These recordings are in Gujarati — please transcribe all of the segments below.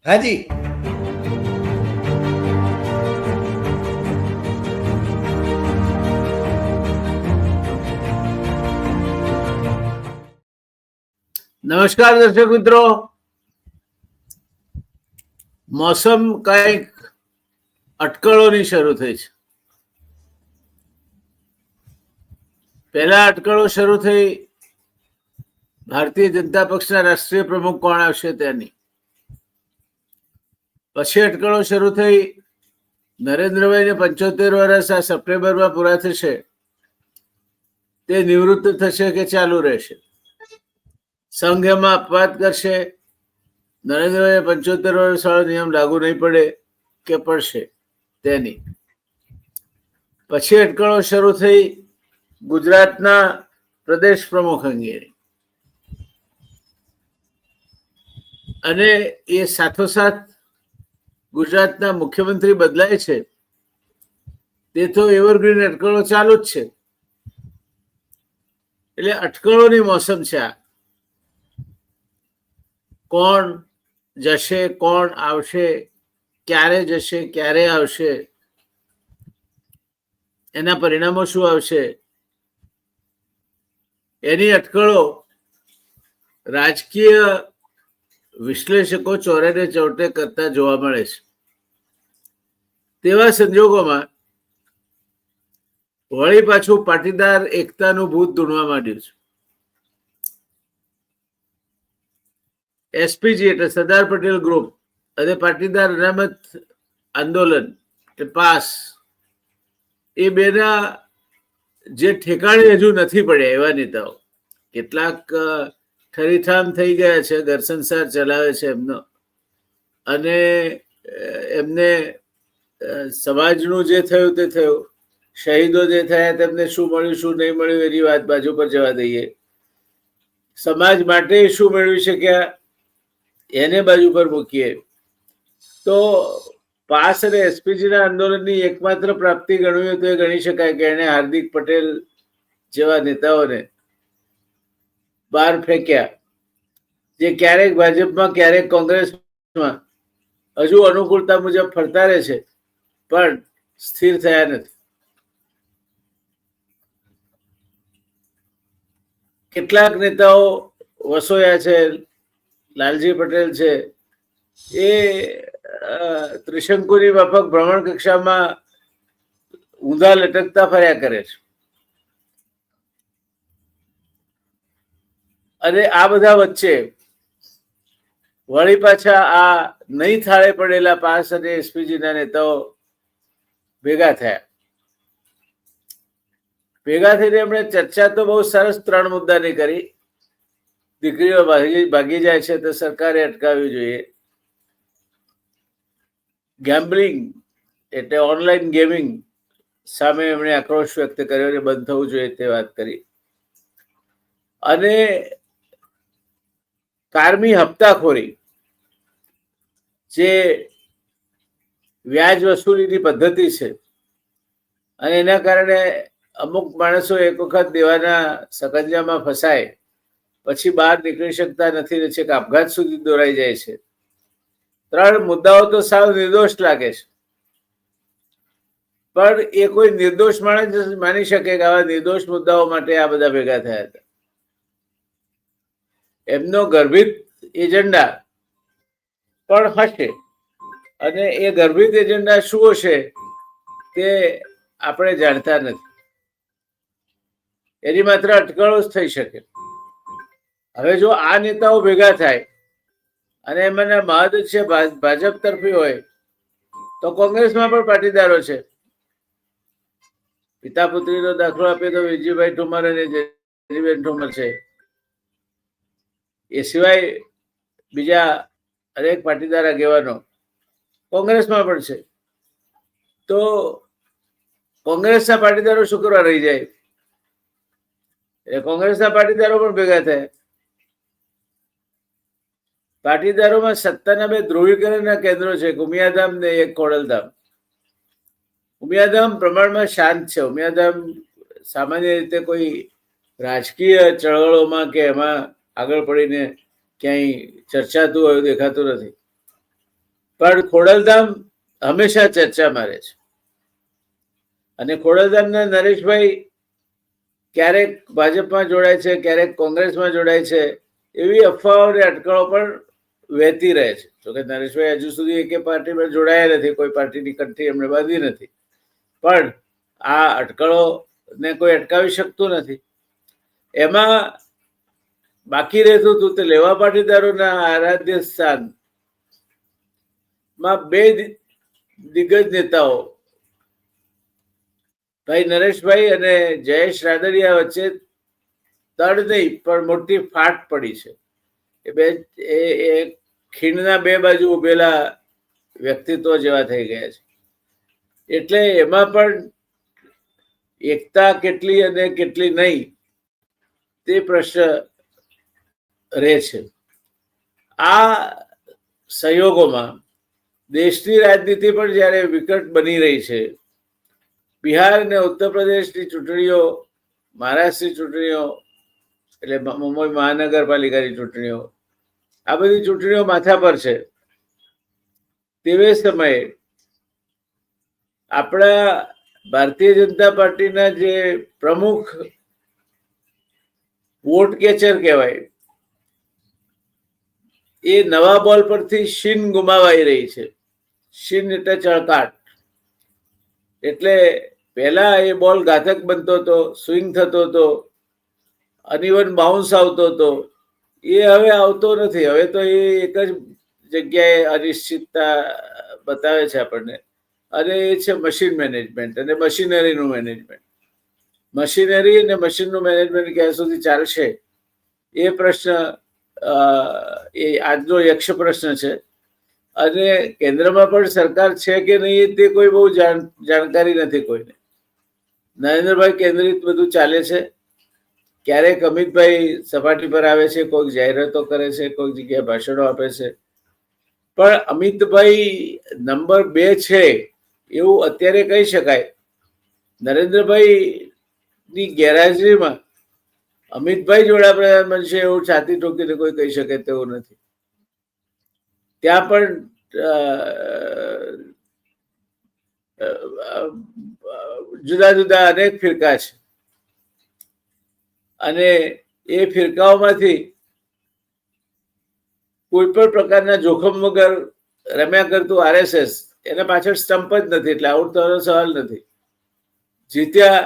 હાજી. નમસ્કાર દર્શક મિત્રો. મોસમ કઈક અટકળોની શરૂ થઈ છે. પહેલા અટકળો શરૂ થઈ ભારતીય જનતા પક્ષના રાષ્ટ્રીય પ્રમુખ કોણ આવશે તેની. પછી અટકળો શરૂ થઈ નરેન્દ્રભાઈને 75 વર્ષ આ સપ્ટેમ્બરમાં પૂરા થશે, તે નિવૃત્ત થશે કે ચાલુ રહેશે. સંઘ એમાં અપવાદ કરશે, નરેન્દ્રભાઈ 75 વર્ષ વાળો નિયમ લાગુ નહીં પડે કે પડશે તેની. પછી અટકળો શરૂ થઈ ગુજરાતના પ્રદેશ પ્રમુખ અંગેની, અને એ સાથોસાથ ગુજરાતના મુખ્યમંત્રી બદલાય છે તે તો એવરગ્રીન અટકળો ચાલુ જ છે. એટલે અટકળોની મોસમ છે આ. કોણ જશે, કોણ આવશે, ક્યારે જશે, ક્યારે આવશે, એના પરિણામો શું આવશે, એની અટકળો રાજકીય વિશ્લેષકો ચોરેને ચૌટે કરતા જોવા મળે છે. તેવા સંજોગોમાં વળી પાછું પાટીદાર એકતાનું ભૂત ધૂણવા માંડ્યું છે. એસપીજી એટલે સરદાર પટેલ ગ્રુપ અને પાટીદાર અનામત આંદોલન એટલે પાસ, એ બેના જે ઠેકાણે હજુ નથી પડ્યા એવા નેતાઓ, કેટલાક ઠરીઠામ થઈ ગયા છે, ઘર સંસાર ચલાવે છે એમનો, અને એમને સમાજનું જે થયું તે થયું, શહીદો જે થયા તેમને શું મળ્યું શું નહીં મળ્યું એની વાત બાજુ પર જવા દઈએ. સમાજ માટે શું મેળવી શક્યા એને બાજુ પર મૂકીએ તો પાસ અને એસપીજીના આંદોલનની એકમાત્ર પ્રાપ્તિ ગણવી તો એ ગણી શકાય કે એને હાર્દિક પટેલ જેવા નેતાઓને બહાર ફેંક્યા, જે ક્યારેક ભાજપમાં ક્યારેક કોંગ્રેસમાં હજુ અનુકૂળતા મુજબ ફરતા રહે છે પણ સ્થિર થયા નથી. કેટલાક નેતાઓ વસોયા છે, લાલજી પટેલ છે, એ ત્રિશંકુની માફક ભ્રમણ કક્ષામાં ઊંધા લટકતા ફર્યા કરે છે. અને આ બધા વચ્ચે વળી પાછા આ નહીં થાળે પડેલા પાસ અને એસપીજીના નેતાઓ ભેગા થયા. ભેગા થઈને એમણે ચર્ચા તો બહુ સરસ 3 મુદ્દાની કરી. દીકરીઓ ભાગી જાય છે તો સરકારે અટકાવવી જોઈએ. ગેમ્બલિંગ એટલે ઓનલાઈન ગેમિંગ સામે એમણે આક્રોશ વ્યક્ત કર્યો અને બંધ થવું જોઈએ તે વાત કરી. અને કારમી હપ્તાખોરી, જે વ્યાજ વસૂલીની પદ્ધતિ છે, અને એના કારણે અમુક માણસો એક વખત દેવાના સકંજામાં ફસાય પછી બહાર નીકળી શકતા નથી, છેક આપઘાત સુધી દોરાઈ જાય છે. 3 મુદ્દાઓ તો સાવ નિર્દોષ લાગે છે, પણ એ કોઈ નિર્દોષ માણસ માની શકે કે આવા નિર્દોષ મુદ્દાઓ માટે આ બધા ભેગા થયા હતા. એમનો ગર્ભિત એજન્ડા પણ હશે, અને એ ગર્ભિત એજન્ડા શું હશે તે આપણે જાણતા નથી. એની માત્ર અટકળો જ થઈ શકે. હવે જો આ નેતાઓ ભેગા થાય અને એમાંના મહાદુત છે ભાજપ તરફી હોય તો કોંગ્રેસમાં પણ પાટીદારો છે. પિતા પુત્રીનો દાખલો આપીએ તો વિજયભાઈ ઠુમર અને જેરીબેન ઠુમર છે. એ સિવાય બીજા અનેક પાટીદાર આગેવાનો કોંગ્રેસમાં પણ છે. તો કોંગ્રેસના પાટીદારો શું કરવા રહી જાય? કોંગ્રેસના પાટીદારો પણ ભેગા થાય. પાટીદારોમાં સત્તાના 2 ધ્રુવીકરણના કેન્દ્રો છે, ઉમિયાધામ ને એક ખોડલધામ. ઉમિયાધામ પ્રમાણમાં શાંત છે. ઉમિયાધામ સામાન્ય રીતે કોઈ રાજકીય ચળવળોમાં કે એમાં આગળ પડીને ક્યાંય ચર્ચાતું હોય દેખાતું નથી. પણ ખોડલધામ હંમેશા ચર્ચામાં રહે છે. અને ખોડલધામના નરેશભાઈ ક્યારેક ભાજપમાં જોડાય છે, ક્યારેક કોંગ્રેસમાં જોડાય છે, એવી અફવાઓ અને અટકળો પણ વહેતી રહે છે. તો કે નરેશભાઈ હજુ સુધી એકે પાર્ટીમાં જોડાયા નથી, કોઈ પાર્ટીની કંઠી એમણે બાંધી નથી, પણ આ અટકળો ને કોઈ અટકાવી શકતું નથી. એમાં બાકી રહેતું હતું તે લેવા પાટીદારોના આરાધ્ય સ્થાન માં બે દિગ્ગજ નેતાઓ ભાઈ નરેશભાઈ અને જયેશ રાદડિયા વચ્ચે તડ નહીં પણ મોટી ફાટ પડી છે. એ બે ખીણના બે બાજુ ઉભેલા વ્યક્તિત્વ જેવા થઈ ગયા છે. એટલે એમાં પણ એકતા કેટલી અને કેટલી નહીં તે પ્રશ્ન રહે છે. આ સંયોગોમાં દેશની રાજનીતિ પણ જ્યારે વિકટ બની રહી છે, બિહાર અને ઉત્તર પ્રદેશની ચૂંટણીઓ, મહારાષ્ટ્રની ચૂંટણીઓ એટલે મુંબઈ મહાનગરપાલિકાની ચૂંટણીઓ, આ બધી ચૂંટણીઓ માથા પર છે. તેવે સમયે આપણા ભારતીય જનતા પાર્ટીના જે પ્રમુખ વોટ કેચર કહેવાય, એ નવા બોલ પરથી શીન ગુમાવાઈ રહી છે. શીન એટલે ચળકાટ. એટલે પહેલા એ બોલ ઘાતક બનતો હતો, સ્વિંગ થતો હતો, અનઇવન બાઉન્સ આવતો હતો. એ હવે આવતો નથી. હવે તો એ એક જ જગ્યાએ અનિશ્ચિતતા બતાવે છે આપણને, અને એ છે મશીન મેનેજમેન્ટ અને મશીનરીનું મેનેજમેન્ટ. મશીનરી અને મશીનનું મેનેજમેન્ટ ક્યાં સુધી ચાલશે એ પ્રશ્ન એ આજનો યક્ષ પ્રશ્ન છે. અને કેન્દ્રમાં પણ સરકાર છે કે નહીં તે કોઈ બહુ જાણકારી નથી કોઈને. નરેન્દ્રભાઈ કેન્દ્રિત બધું ચાલે છે. ક્યારેક અમિતભાઈ સપાટી પર આવે છે, કોઈક જાહેરાતો કરે છે, કોઈક જગ્યાએ ભાષણો આપે છે, પણ અમિતભાઈ નંબર 2 છે એવું અત્યારે કહી શકાય. નરેન્દ્રભાઈ ની ગેરહાજરીમાં અમિતભાઈ જ વડાપ્રધાન બનશે એવું છાતી ઠોકીને કોઈ કહી શકે તેવું નથી. ત્યાં પણ જુદા જુદા અનેક ફિરકા છે, અને એ ફિરકાઓમાંથી કોઈ પણ પ્રકારના જોખમ વગર રમ્યા કરતું આરએસએસ, એના પાછળ સ્ટમ્પ જ નથી. એટલે આઉટ થવાનો સવાલ નથી. જીત્યા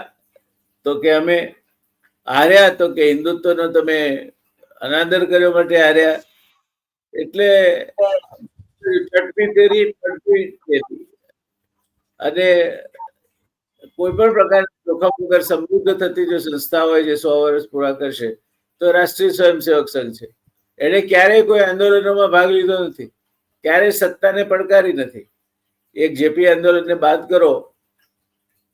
તો કે અમે, હાર્યા તો કે હિન્દુત્વનો તમે અનાદર કર્યો માટે હાર્યા. એટલે અને કોઈ પણ પ્રકારના જોખમ વગર સમૃદ્ધ થતી જો સંસ્થા હોય જે 100 વર્ષ પૂરા કરશે તો રાષ્ટ્રીય સ્વયંસેવક સંઘ છે. એને ક્યારેય કોઈ આંદોલનોમાં ભાગ લીધો નથી, ક્યારેય સત્તાને પડકારી નથી. એક જેપી આંદોલનને બાદ કરો,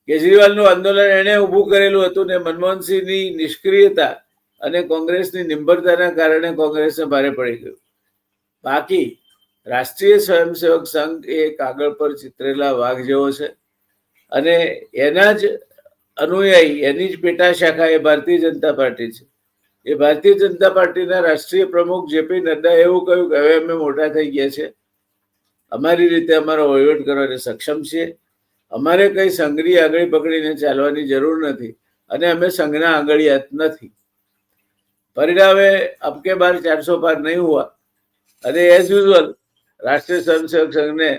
કેજરીવાલનું આંદોલન એને ઊભું કરેલું હતું ને મનમોહનસિંહની નિષ્ક્રિયતા અને કોંગ્રેસની નિંબરતાના કારણે કોંગ્રેસને ભારે પડી ગયું. બાકી રાષ્ટ્રીય સ્વયંસેવક સંઘ એ કાગળ પર ચિતરેલા વાઘ જેવો છે, અને એના જ અનુયાયી, એની જ પેટા શાખા એ ભારતીય જનતા પાર્ટી છે. એ ભારતીય જનતા પાર્ટીના રાષ્ટ્રીય પ્રમુખ જેપી નડ્ડા એવું કહ્યું કે હવે અમે મોટા થઈ ગયા છે, અમારી રીતે અમારો વહીવટ કરવાને સક્ષમ છીએ, અમારે કઈ સંઘની આંગળી પકડીને ચાલવાની જરૂર નથી, અને અમે સંઘના આંગળિયાત નથી. પરિણામે અબકે બાર 400 પાર નહીં હુઆ. અને એઝ યુઝ્યુઅલ રાષ્ટ્રીય સ્વયંસેવક સંઘને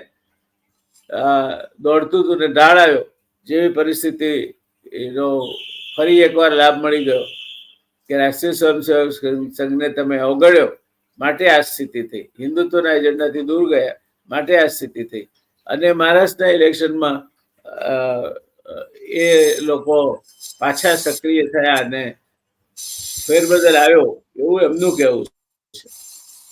દોડતું હતું ને ઢાળ આવ્યો જેવી પરિસ્થિતિ એનો ફરી એકવાર લાભ મળી ગયો કે રાષ્ટ્રીય સ્વયંસેવક સંઘને તમે અવગણ્યો માટે આ સ્થિતિ થઈ. હિન્દુત્વના એજન્ડાથી દૂર ગયા માટે આ સ્થિતિ થઈ. અને મહારાષ્ટ્રના ઇલેક્શનમાં એ લોકો પાછા સક્રિય થયા અને ફેરબદલ આવ્યો એવું એમનું કહેવું છે.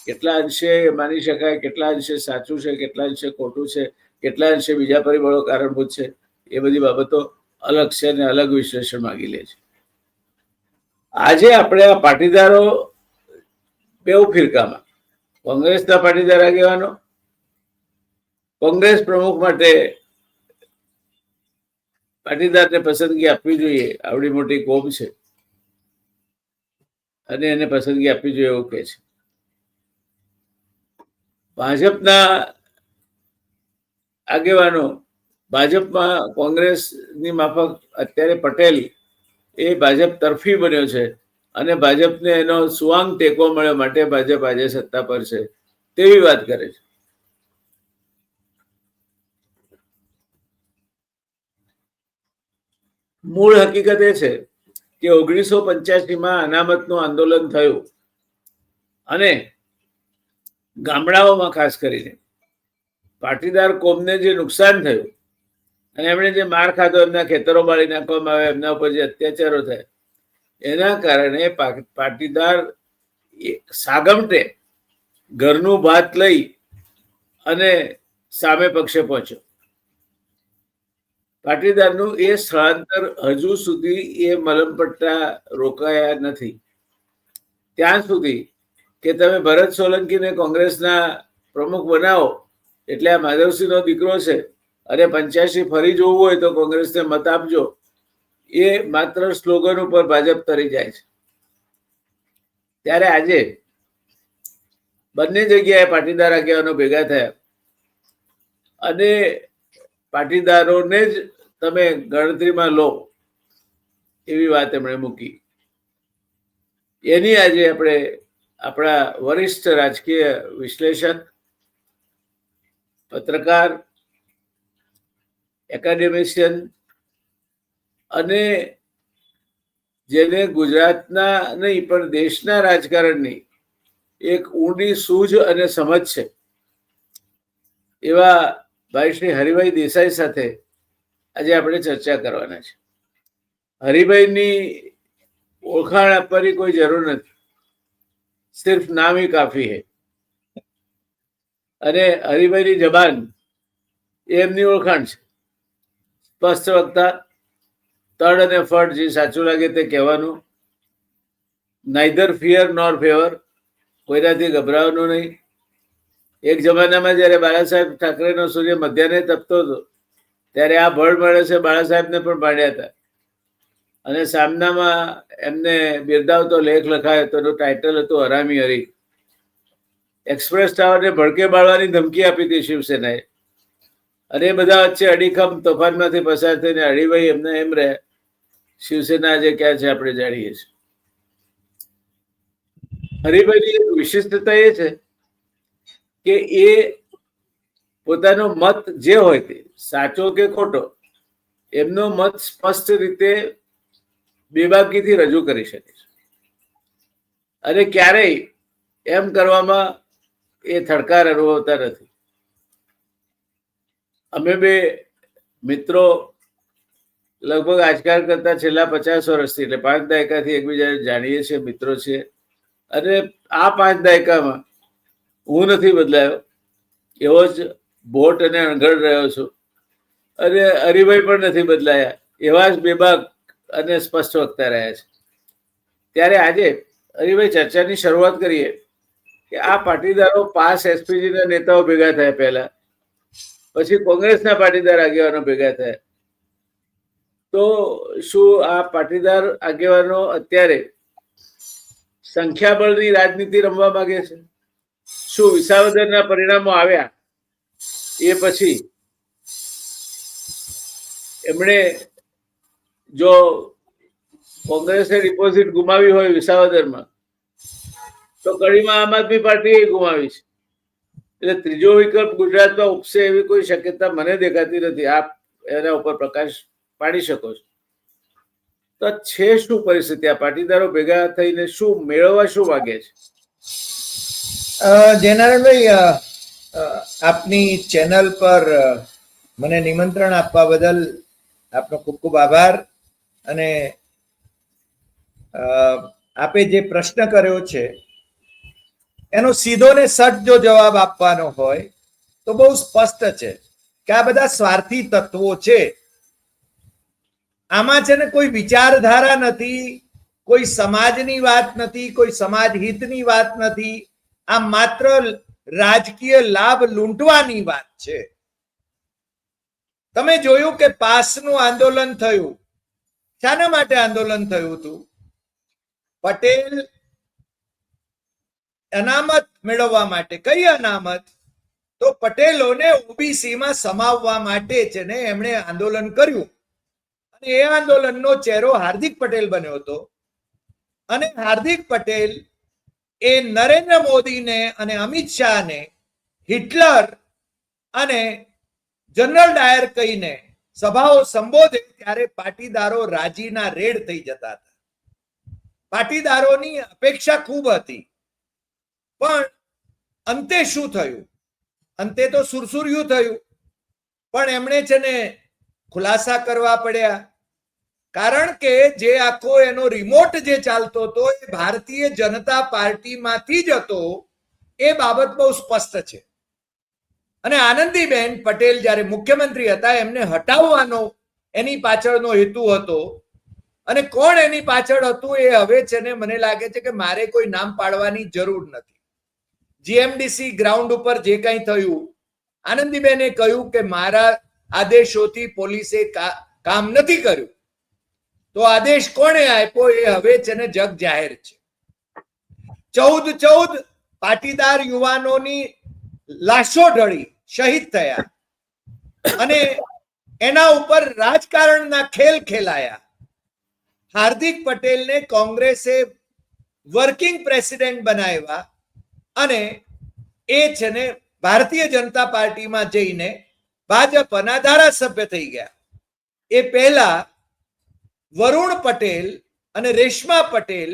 કેટલા અંશે માની શકાય, કેટલા અંશે સાચું છે, કેટલા અંશે ખોટું છે, કેટલા અંશે બીજા પરિબળો કારણભૂત છે, એ બધી બાબતો અલગ છે અને અલગ વિશ્લેષણ માંગી લે છે. આજે આપણે આ પાટીદારો બેઉ ફિરકામાં કોંગ્રેસના પાટીદાર આગેવાનો કોંગ્રેસ પ્રમુખ માટે પાટીદારને પસંદગી આપવી જોઈએ, આવડી મોટી કોમ છે અને એને પસંદગી આપવી જોઈએ એવું કહે છે. ભાજપના આગેવાનો ભાજપમાં કોંગ્રેસની માફક અત્યારે પટેલ એ ભાજપ તરફી બન્યો છે અને ભાજપને એનો સુવાંગ ટેકો મળ્યો માટે ભાજપ આજે સત્તા પર છે તેવી વાત કરે છે. મૂળ હકીકત એ છે કે 1985માં અનામતનું આંદોલન થયું અને ગામડાઓમાં ખાસ કરીને પાટીદાર કોમને જે નુકસાન થયું અને એમણે જે માર ખાધો, એમના ખેતરો બાળી નાખવામાં આવે, એમના ઉપર જે અત્યાચારો થાય, એના કારણે પાટીદાર સાગમટે ઘરનું ભાત લઈ અને સામે પક્ષે પહોંચ્યો. પાટીદારનું એ સ્થળાંતર હજુ સુધી એ મલમપટ્ટા રોકાયા નથી. ત્યાં સુધી કે તમે ભરત સોલંકીને કોંગ્રેસના પ્રમુખ બનાવો એટલે આ માધવસિંહનો દીકરો છે અને 85 ફરી જોવું હોય તો કોંગ્રેસને મત આપજો, એ માત્ર સ્લોગન ઉપર ભાજપ તરી જાય છે. ત્યારે આજે બંને જગ્યાએ પાટીદાર આગેવાનો ભેગા થયા અને પાટીદારોને જ તમે ગણતરીમાં લો એવી વાત એમણે મૂકી. એની આજે આપણે આપણા વરિષ્ઠ રાજકીય વિશ્લેષક, પત્રકાર, એકેડેમિશિયન અને જેને ગુજરાતના નહીં પણ દેશના રાજકારણની એક ઊંડી સૂઝ અને સમજ છે એવા ભાઈ શ્રી હરિભાઈ દેસાઈ સાથે આજે આપણે ચર્ચા કરવાના છે. હરિભાઈની ઓળખાણ આપવાની કોઈ જરૂર નથી, સિર્ફ નામ ही કાફી હૈ. અને હરિભાઈની જબાન એમની ઓળખાણ છે. સ્પષ્ટ વક્તા, તડ અને ફળ, જે સાચું લાગે તે કહેવાનું, નાઈધર ફિયર નોર ફેવર, કોઈનાથી ગભરાવાનું નહીં. એક જમાનામાં જ્યારે બાળા સાહેબ ઠાકરેનો સૂર્ય મધ્યાહને તપતો હતો ત્યારે આ ભળ મળે છે બાળા સાહેબને પણ ભાંડ્યા હતા અને સામનામાં એમને બિરદાવતો લેખ લખાયો હતો. એનું ટાઇટલ હતું હરામી હરી. એક્સપ્રેસ ટાવરને ભડકે બાળવાની ધમકી આપી હતી શિવસેનાએ અને એ બધા વચ્ચે અડીખમ તોફાનમાંથી પસાર થઈને હરિભાઈ એમને એમ રહે. શિવસેના આજે ક્યાં છે આપણે જાણીએ છીએ. હરિભાઈની એક વિશિષ્ટતા એ છે કે એ પોતાનો મત જે હોય તે સાચો કે ખોટો, એમનો મત સ્પષ્ટ રીતે બેબાકીથી રજૂ કરી શકે છે અને ક્યારેય એમ કરવામાં એ થડકાર અનુભવતા નથી. અમે બે મિત્રો લગભગ આજકાલ કરતા છેલ્લા 50 વર્ષથી એટલે 5 દાયકાથી એકબીજાને જાણીએ છીએ, મિત્રો છીએ. અને આ 5 દાયકામાં હું નથી બદલાયો, એવો જ ભોટ અને અણઘડ રહ્યો છું અને હરિભાઈ પણ નથી બદલાયા, એવા જ બેબાક અને સ્પષ્ટ વક્તા રહ્યા છે. ત્યારે આજે હરિભાઈ ચર્ચાની શરૂઆત કરીએ કે આ પાટીદારો પાસ એસપીજીના નેતાઓ ભેગા થયા, પહેલા પછી કોંગ્રેસના પાટીદાર આગેવાનો ભેગા થયા, તો શું આ પાટીદાર આગેવાનો અત્યારે સંખ્યાબળની રાજનીતિ રમવા માંગે છે? શું વિસાવદરના પરિણામો આવ્યા એ પછી એમણે જો કોંગ્રેસે ડિપોઝિટ ગુમાવી હોય વિસાવદરમાં તો કડીમાં આમ આદમી પાર્ટીએ ગુમાવી છે. એટલે ત્રીજો વિકલ્પ ગુજરાતમાં ઉપસે એવી કોઈ શક્યતા મને દેખાતી નથી. આપ એના ઉપર પ્રકાશ પાડી શકો છો. તો છે શું પરિસ્થિતિ? આ પાટીદારો ભેગા થઈને શું મેળવવા શું માંગે છે? જયનારાયણભાઈ, આપની ચેનલ પર મને નિમંત્રણ આપવા બદલ આપનો ખૂબ ખૂબ આભાર. અને આપે જે પ્રશ્ન કર્યો છે એનો સીધો ને સટ જો જવાબ આપવાનો હોય તો બહુ સ્પષ્ટ છે કે આ બધા સ્વાર્થી તત્વો છે. આમાં છે ને કોઈ વિચારધારા નથી, કોઈ સમાજની વાત નથી, કોઈ સમાજ હિતની વાત નથી. આ માત્ર રાજકીય લાભ લૂંટવાની વાત છે. તમે જોયું કે પાસનું આંદોલન થયું, શાના માટે આંદોલન થયું હતું? પટેલ અનામત મેળવવા માટે. કઈ અનામત? તો પટેલોને ઓબીસી માં સમાવવા માટે છે ને એમણે આંદોલન કર્યું અને એ આંદોલનનો ચહેરો હાર્દિક પટેલ બન્યો હતો. અને હાર્દિક પટેલ એ નરેન્દ્ર મોદીને અને અમિત શાહને હિટલર અને જનરલ ડાયર કહીને સભાઓ સંબોધે ત્યારે પાટીદારો રાજીના રેડ થઈ જતા હતા. પાટીદારોની અપેક્ષા ખૂબ હતી, પણ અંતે શું થયું? અંતે તો સુરસુર્યું થયું, પણ એમણે છે ને ખુલાસા કરવા પડ્યા. કારણ કે જે આખો એનો રિમોટ જે ચાલતો હતો એ ભારતીય જનતા પાર્ટીમાંથી જ હતો. એ બાબત બહુ સ્પષ્ટ છે. અને આનંદીબેન પટેલ જ્યારે મુખ્યમંત્રી હતા એમને હટાવવાનો એની પાછળનો હેતુ હતો. અને કોણ એની પાછળ હતું એ હવે છે ને મને લાગે છે કે મારે કોઈ નામ પાડવાની જરૂર નથી. જીએમડીસી ગ્રાઉન્ડ ઉપર જે કંઈ થયું, આનંદીબેને કહ્યું કે મારા આદેશોથી પોલીસે કામ નથી કર્યું. તો આદેશ કોણે આપ્યો એ હવે છે ને જગ જાહેર છે. 14 પાટીદાર યુવાનોની લાશો ઢળી શહીદ થયા અને એના ઉપર રાજકારણના ખેલ ખેલાયા. હાર્દિક પટેલને કોંગ્રેસે વર્કિંગ પ્રેસિડેન્ટ બનાવ્યા અને એ છે ને ભારતીય જનતા પાર્ટીમાં જઈને ભાજપના ધારાસભ્ય થઈ ગયા. એ પહેલા વરુણ પટેલ અને રેશમા પટેલ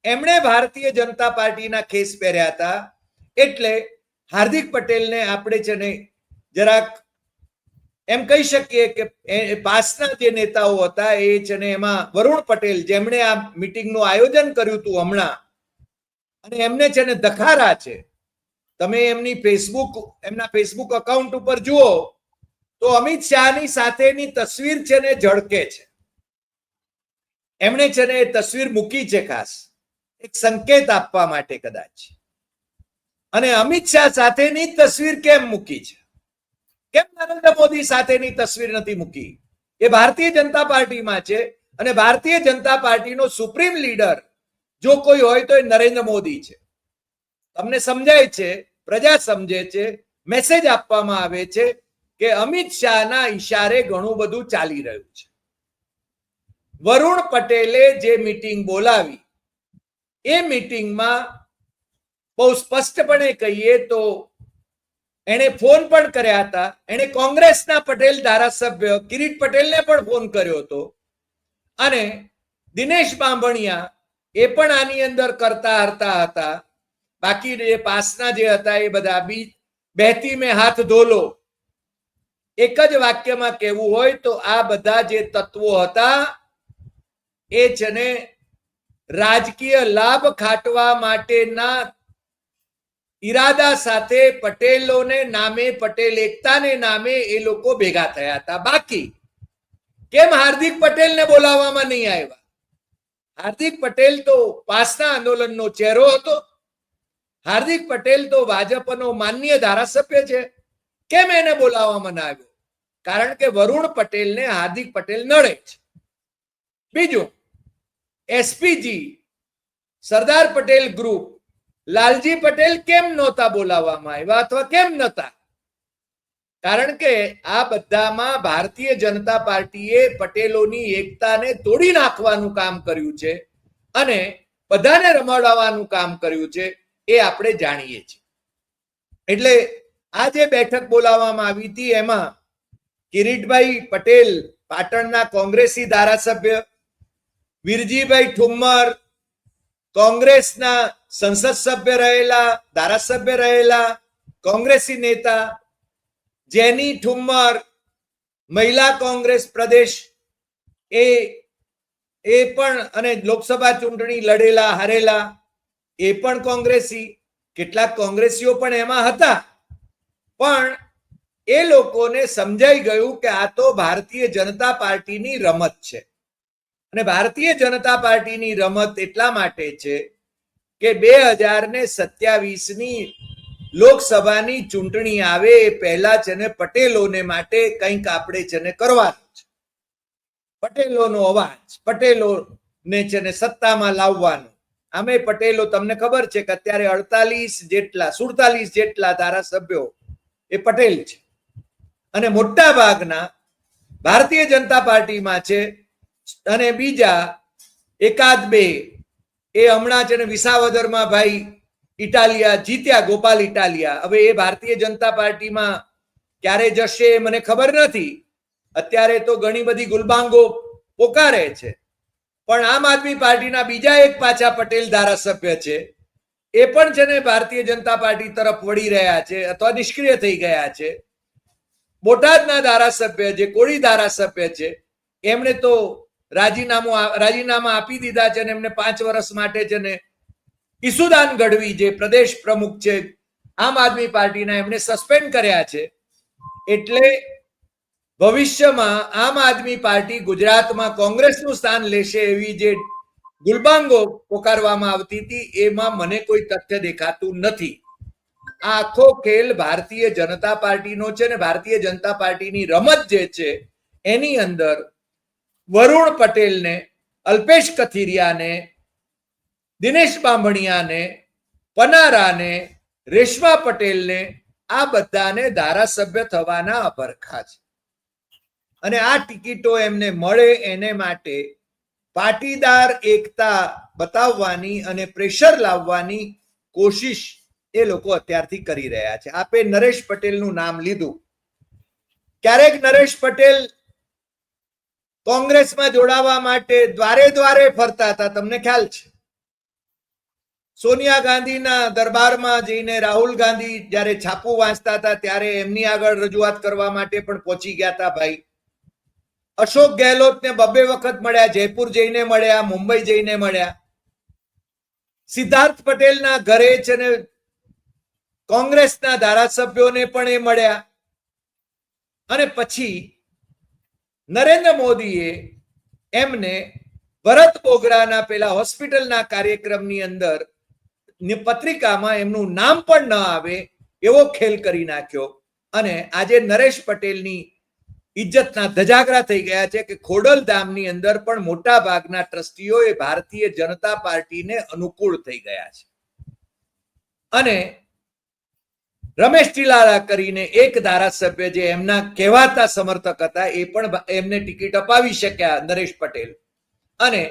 એમણે ભારતીય જનતા પાર્ટીના ખેસ પહેર્યા હતા. એટલે હાર્દિક પટેલને આપણે છે ને જરાક એમ કહી શકીએ કે પાસના જે નેતાઓ હતા એ છે ને એમાં વરુણ પટેલ જેમણે આ મીટિંગનું આયોજન કર્યું હતું હમણાં, અને એમને છે ને દખારા છે. તમે એમના ફેસબુક અકાઉન્ટ ઉપર જુઓ તો અમિત શાહની સાથેની તસવીર છે ને ઝળકે છે. એમણે છે ને એ તસવીર મૂકી છે ખાસ એક સંકેત આપવા માટે કદાચ. અને અમિત શાહ સાથેની તસવીર કેમ મૂકી છે? કેમ નરેન્દ્ર મોદી સાથેની તસવીર નથી મૂકી? એ ભારતીય જનતા પાર્ટીમાં છે અને ભારતીય જનતા પાર્ટીનો સુપ્રીમ લીડર જો કોઈ હોય તો એ નરેન્દ્ર મોદી છે. તમને સમજાય છે, પ્રજા સમજે છે, મેસેજ આપવામાં આવે છે કે અમિત શાહના ઈશારે ઘણું બધું ચાલી રહ્યું છે. વરુણ પટેલે જે મીટિંગ બોલાવી એ મીટિંગમાં બહુ સ્પષ્ટપણે કહીએ તો એણે ફોન પણ કર્યા હતા. એણે કોંગ્રેસના પટેલ ધારાસભ્ય કિરીટ પટેલને પણ ફોન કર્યો હતો અને દિનેશ બાંભણિયા એ પણ આની અંદર કરતા હરતા હતા. બાકી જે પાસના જે હતા એ બધા બી બહેતી મેં હાથ ધોલો. એક જ વાક્યમાં કહેવું હોય તો આ બધા જે તત્વો હતા એ છે ને રાજકીય લાભ ખાટવા માટેના ઈરાદા સાથે પટેલોને નામે, પટેલ એકતાને નામે એ લોકો ભેગા થયા હતા. બાકી કેમ હાર્દિક પટેલને બોલાવવામાં નહીં આવ્યા? હાર્દિક પટેલ તો પાસના આંદોલનનો ચહેરો હતો. હાર્દિક પટેલ તો ભાજપનો માન્ય ધારાસભ્ય છે. કેમ એને બોલાવવામાં ના આવ્યો? કારણ કે વરુણ પટેલને હાર્દિક પટેલ નડે છે. બીજું, એસપીજી, સરદાર પટેલ ગ્રુપ, લાલજી પટેલ કેમ નહોતા બોલાવવામાં આવ્યા અથવા કેમ નહોતા? કારણ કે આ બધામાં ભારતીય જનતા પાર્ટીએ પટેલોની એકતાને તોડી નાખવાનું કામ કર્યું છે અને બધાને રમાડવાનું કામ કર્યું છે એ આપણે જાણીએ છીએ. એટલે આ જે બેઠક બોલાવવામાં આવી હતી એમાં કિરીટભાઈ પટેલ પાટણના કોંગ્રેસી ધારાસભ્ય, વીરજીભાઈ ઠુમ્મર કોંગ્રેસના સંસદ સભ્ય રહેલા, ધારાસભ્ય રહેલા કોંગ્રેસી નેતા, જેની ઠુમ્મર મહિલા કોંગ્રેસ પ્રદેશ એ પણ અને લોકસભા ચૂંટણી લડેલા, હારેલા, એ પણ કોંગ્રેસી. કેટલાક કોંગ્રેસીઓ પણ એમાં હતા. પણ એ લોકોને સમજાઈ ગયું કે આ તો ભારતીય જનતા પાર્ટીની રમત છે. અને ભારતીય જનતા પાર્ટીની રમત એટલા માટે છે કે 2027ની લોકસભાની ચૂંટણી આવે એ પહેલા છે ને પટેલોને માટે કંઈક આપણે છે ને કરવાનું છે. પટેલોનો અવાજ, પટેલોને છે ને સત્તામાં લાવવાનું. આમે પટેલો તમને ખબર છે કે અત્યારે 48 જેટલા 47 જેટલા ધારાસભ્યો એ પટેલ છે અને મોટા ભાગના ભારતીય જનતા પાર્ટીમાં છે અને બીજા એકાદ બે એ હમણાં છે ને વિસાવદરમાં ભાઈ ઇટાલિયા જીત્યા, ગોપાલ ઇટાલિયા. હવે એ ભારતીય જનતા પાર્ટીમાં ક્યારે જશે મને ખબર નથી. અત્યારે તો ઘણી બધી ગુલબાંગો પોકારે છે, પણ આમ આદમી પાર્ટીના બીજા એક પાછા પટેલ ધારાસભ્ય છે, એ પણ છે ને ભારતીય જનતા પાર્ટી તરફ વળી રહ્યા છે અથવા નિષ્ક્રિય થઈ ગયા છે. બોટાદના ધારાસભ્ય જે કોળી ધારાસભ્ય છે એમણે તો રાજીનામા આપી દીધા છે અને એમને 5 વર્ષ માટે છે ને ઈસુદાન ગઢવી જે પ્રદેશ પ્રમુખ છે આમ આદમી પાર્ટીના, એમને સસ્પેન્ડ કર્યા છે. એટલે ભવિષ્યમાં આમ આદમી પાર્ટી ગુજરાતમાં કોંગ્રેસનું સ્થાન લેશે એવી જે ગુલબાંગો પોકારવામાં આવતી હતી એમાં મને કોઈ તથ્ય દેખાતું નથી. આ આખો ખેલ ભારતીય જનતા પાર્ટીનો છે ને ભારતીય જનતા પાર્ટીની રમત જે છે એની અંદર વરુણ પટેલને, અલ્પેશ કથિરિયાને, દિનેશ બાંભણિયાને, પનારાને, રેશમા પટેલને આ બધાને ધારાસભ્ય થવાના અભરખા છે અને આ ટિકિટો એમને મળે એને માટે પાટીદાર એકતા બતાવવાની અને પ્રેશર લાવવાની કોશિશ એ લોકો અત્યારથી કરી રહ્યા છે. આપે નરેશ પટેલનું નામ લીધું. ક્યારેક નરેશ પટેલ કોંગ્રેસમાં જોડાવા માટે દ્વારે દ્વારે ફરતા હતા, તમને ખ્યાલ છે. સોનિયા ગાંધીના દરબારમાં જઈને રાહુલ ગાંધી જ્યારે છાપું વાંચતા હતા ત્યારે એમની આગળ રજૂઆત કરવા માટે પણ પહોંચી ગયા હતા ભાઈ. અશોક ગેહલોતને 2 વખત મળ્યા, જયપુર જઈને મળ્યા, મુંબઈ જઈને મળ્યા. સિદ્ધાર્થ પટેલના ઘરે છે ને કોંગ્રેસના ધારાસભ્યોને પણ એ મળ્યા. અને પછી નરેન્દ્ર મોદીએ એમને ભરત બોગરાના પેલા હોસ્પિટલના કાર્યક્રમની અંદર પત્રિકામાં એમનું નામ પણ ન આવે એવો ખેલ કરી નાખ્યો અને આજે નરેશ પટેલની ઇજ્જતના ધજાગરા થઈ ગયા છે કે ખોડલધામની અંદર પણ મોટા ભાગના ટ્રસ્ટીઓ એ ભારતીય જનતા પાર્ટીને અનુકૂળ થઈ ગયા છે. અને રમેશ ટીલાળા કરીને એક ધારાસભ્ય જે એમના કહેવાતા સમર્થક હતા એ પણ એમને ટિકિટ અપાવી શક્યા નરેશ પટેલ અને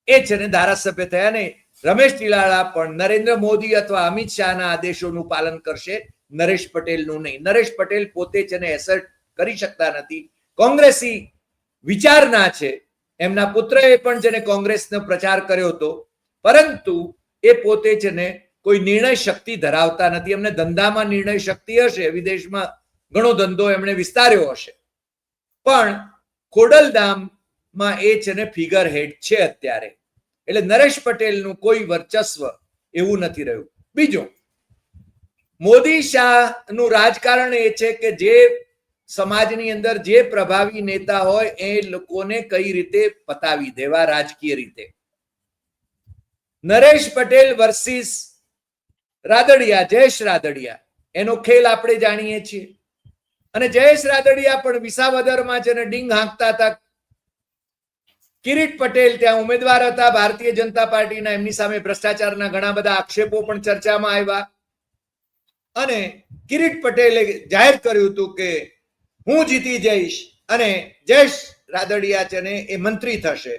એ છે ને ધારાસભ્ય થયા. ને રમેશ ટીલાળા પણ નરેન્દ્ર મોદી અથવા અમિત શાહના આદેશોનું પાલન કરશે, નરેશ પટેલનું નહીં. નરેશ પટેલ પોતે છે ને એસર્ટ કરી શકતા નથી. કોંગ્રેસી વિચારના છે. એમના પુત્રએ પણ છે ને કોંગ્રેસનો પ્રચાર કર્યો હતો, પરંતુ એ પોતે છે ને કોઈ નિર્ણય શક્તિ ધરાવતા નથી. એમને ધંધામાં નિર્ણય શક્તિ હશે, વિદેશમાં ઘણો ધંધો એમણે વિસ્તાર્યો હશે, પણ ખોડલધામમાં એ છે ને ફિગર હેડ છે અત્યારે. એટલે નરેશ પટેલનું કોઈ વર્ચસ્વ એવું નથી રહ્યું. બીજું, મોદી શાહનું રાજકારણ એ છે કે જે સમાજની અંદર જે પ્રભાવી નેતા હોય એ લોકોને કઈ રીતે પતાવી દેવા રાજકીય રીતે. નરેશ પટેલ વર્સિસ રાદડિયા, જયેશ રાદડિયા, એનો ખેલ આપણે જાણીએ છીએ. અને જયેશ રાદડિયા પણ વિસાવદરમાં છે ને ડીંગ હાંકતા હતા. કિરીટ પટેલ ત્યાં ઉમેદવાર હતા ભારતીય જનતા પાર્ટીના, એમની સામે ભ્રષ્ટાચારના ઘણા બધા આક્ષેપો પણ ચર્ચામાં આવ્યા અને કિરીટ પટેલે જાહેર કર્યું હતું કે હું જીતી જઈશ અને જયેશ રાદડિયા છે ને એ મંત્રી થશે.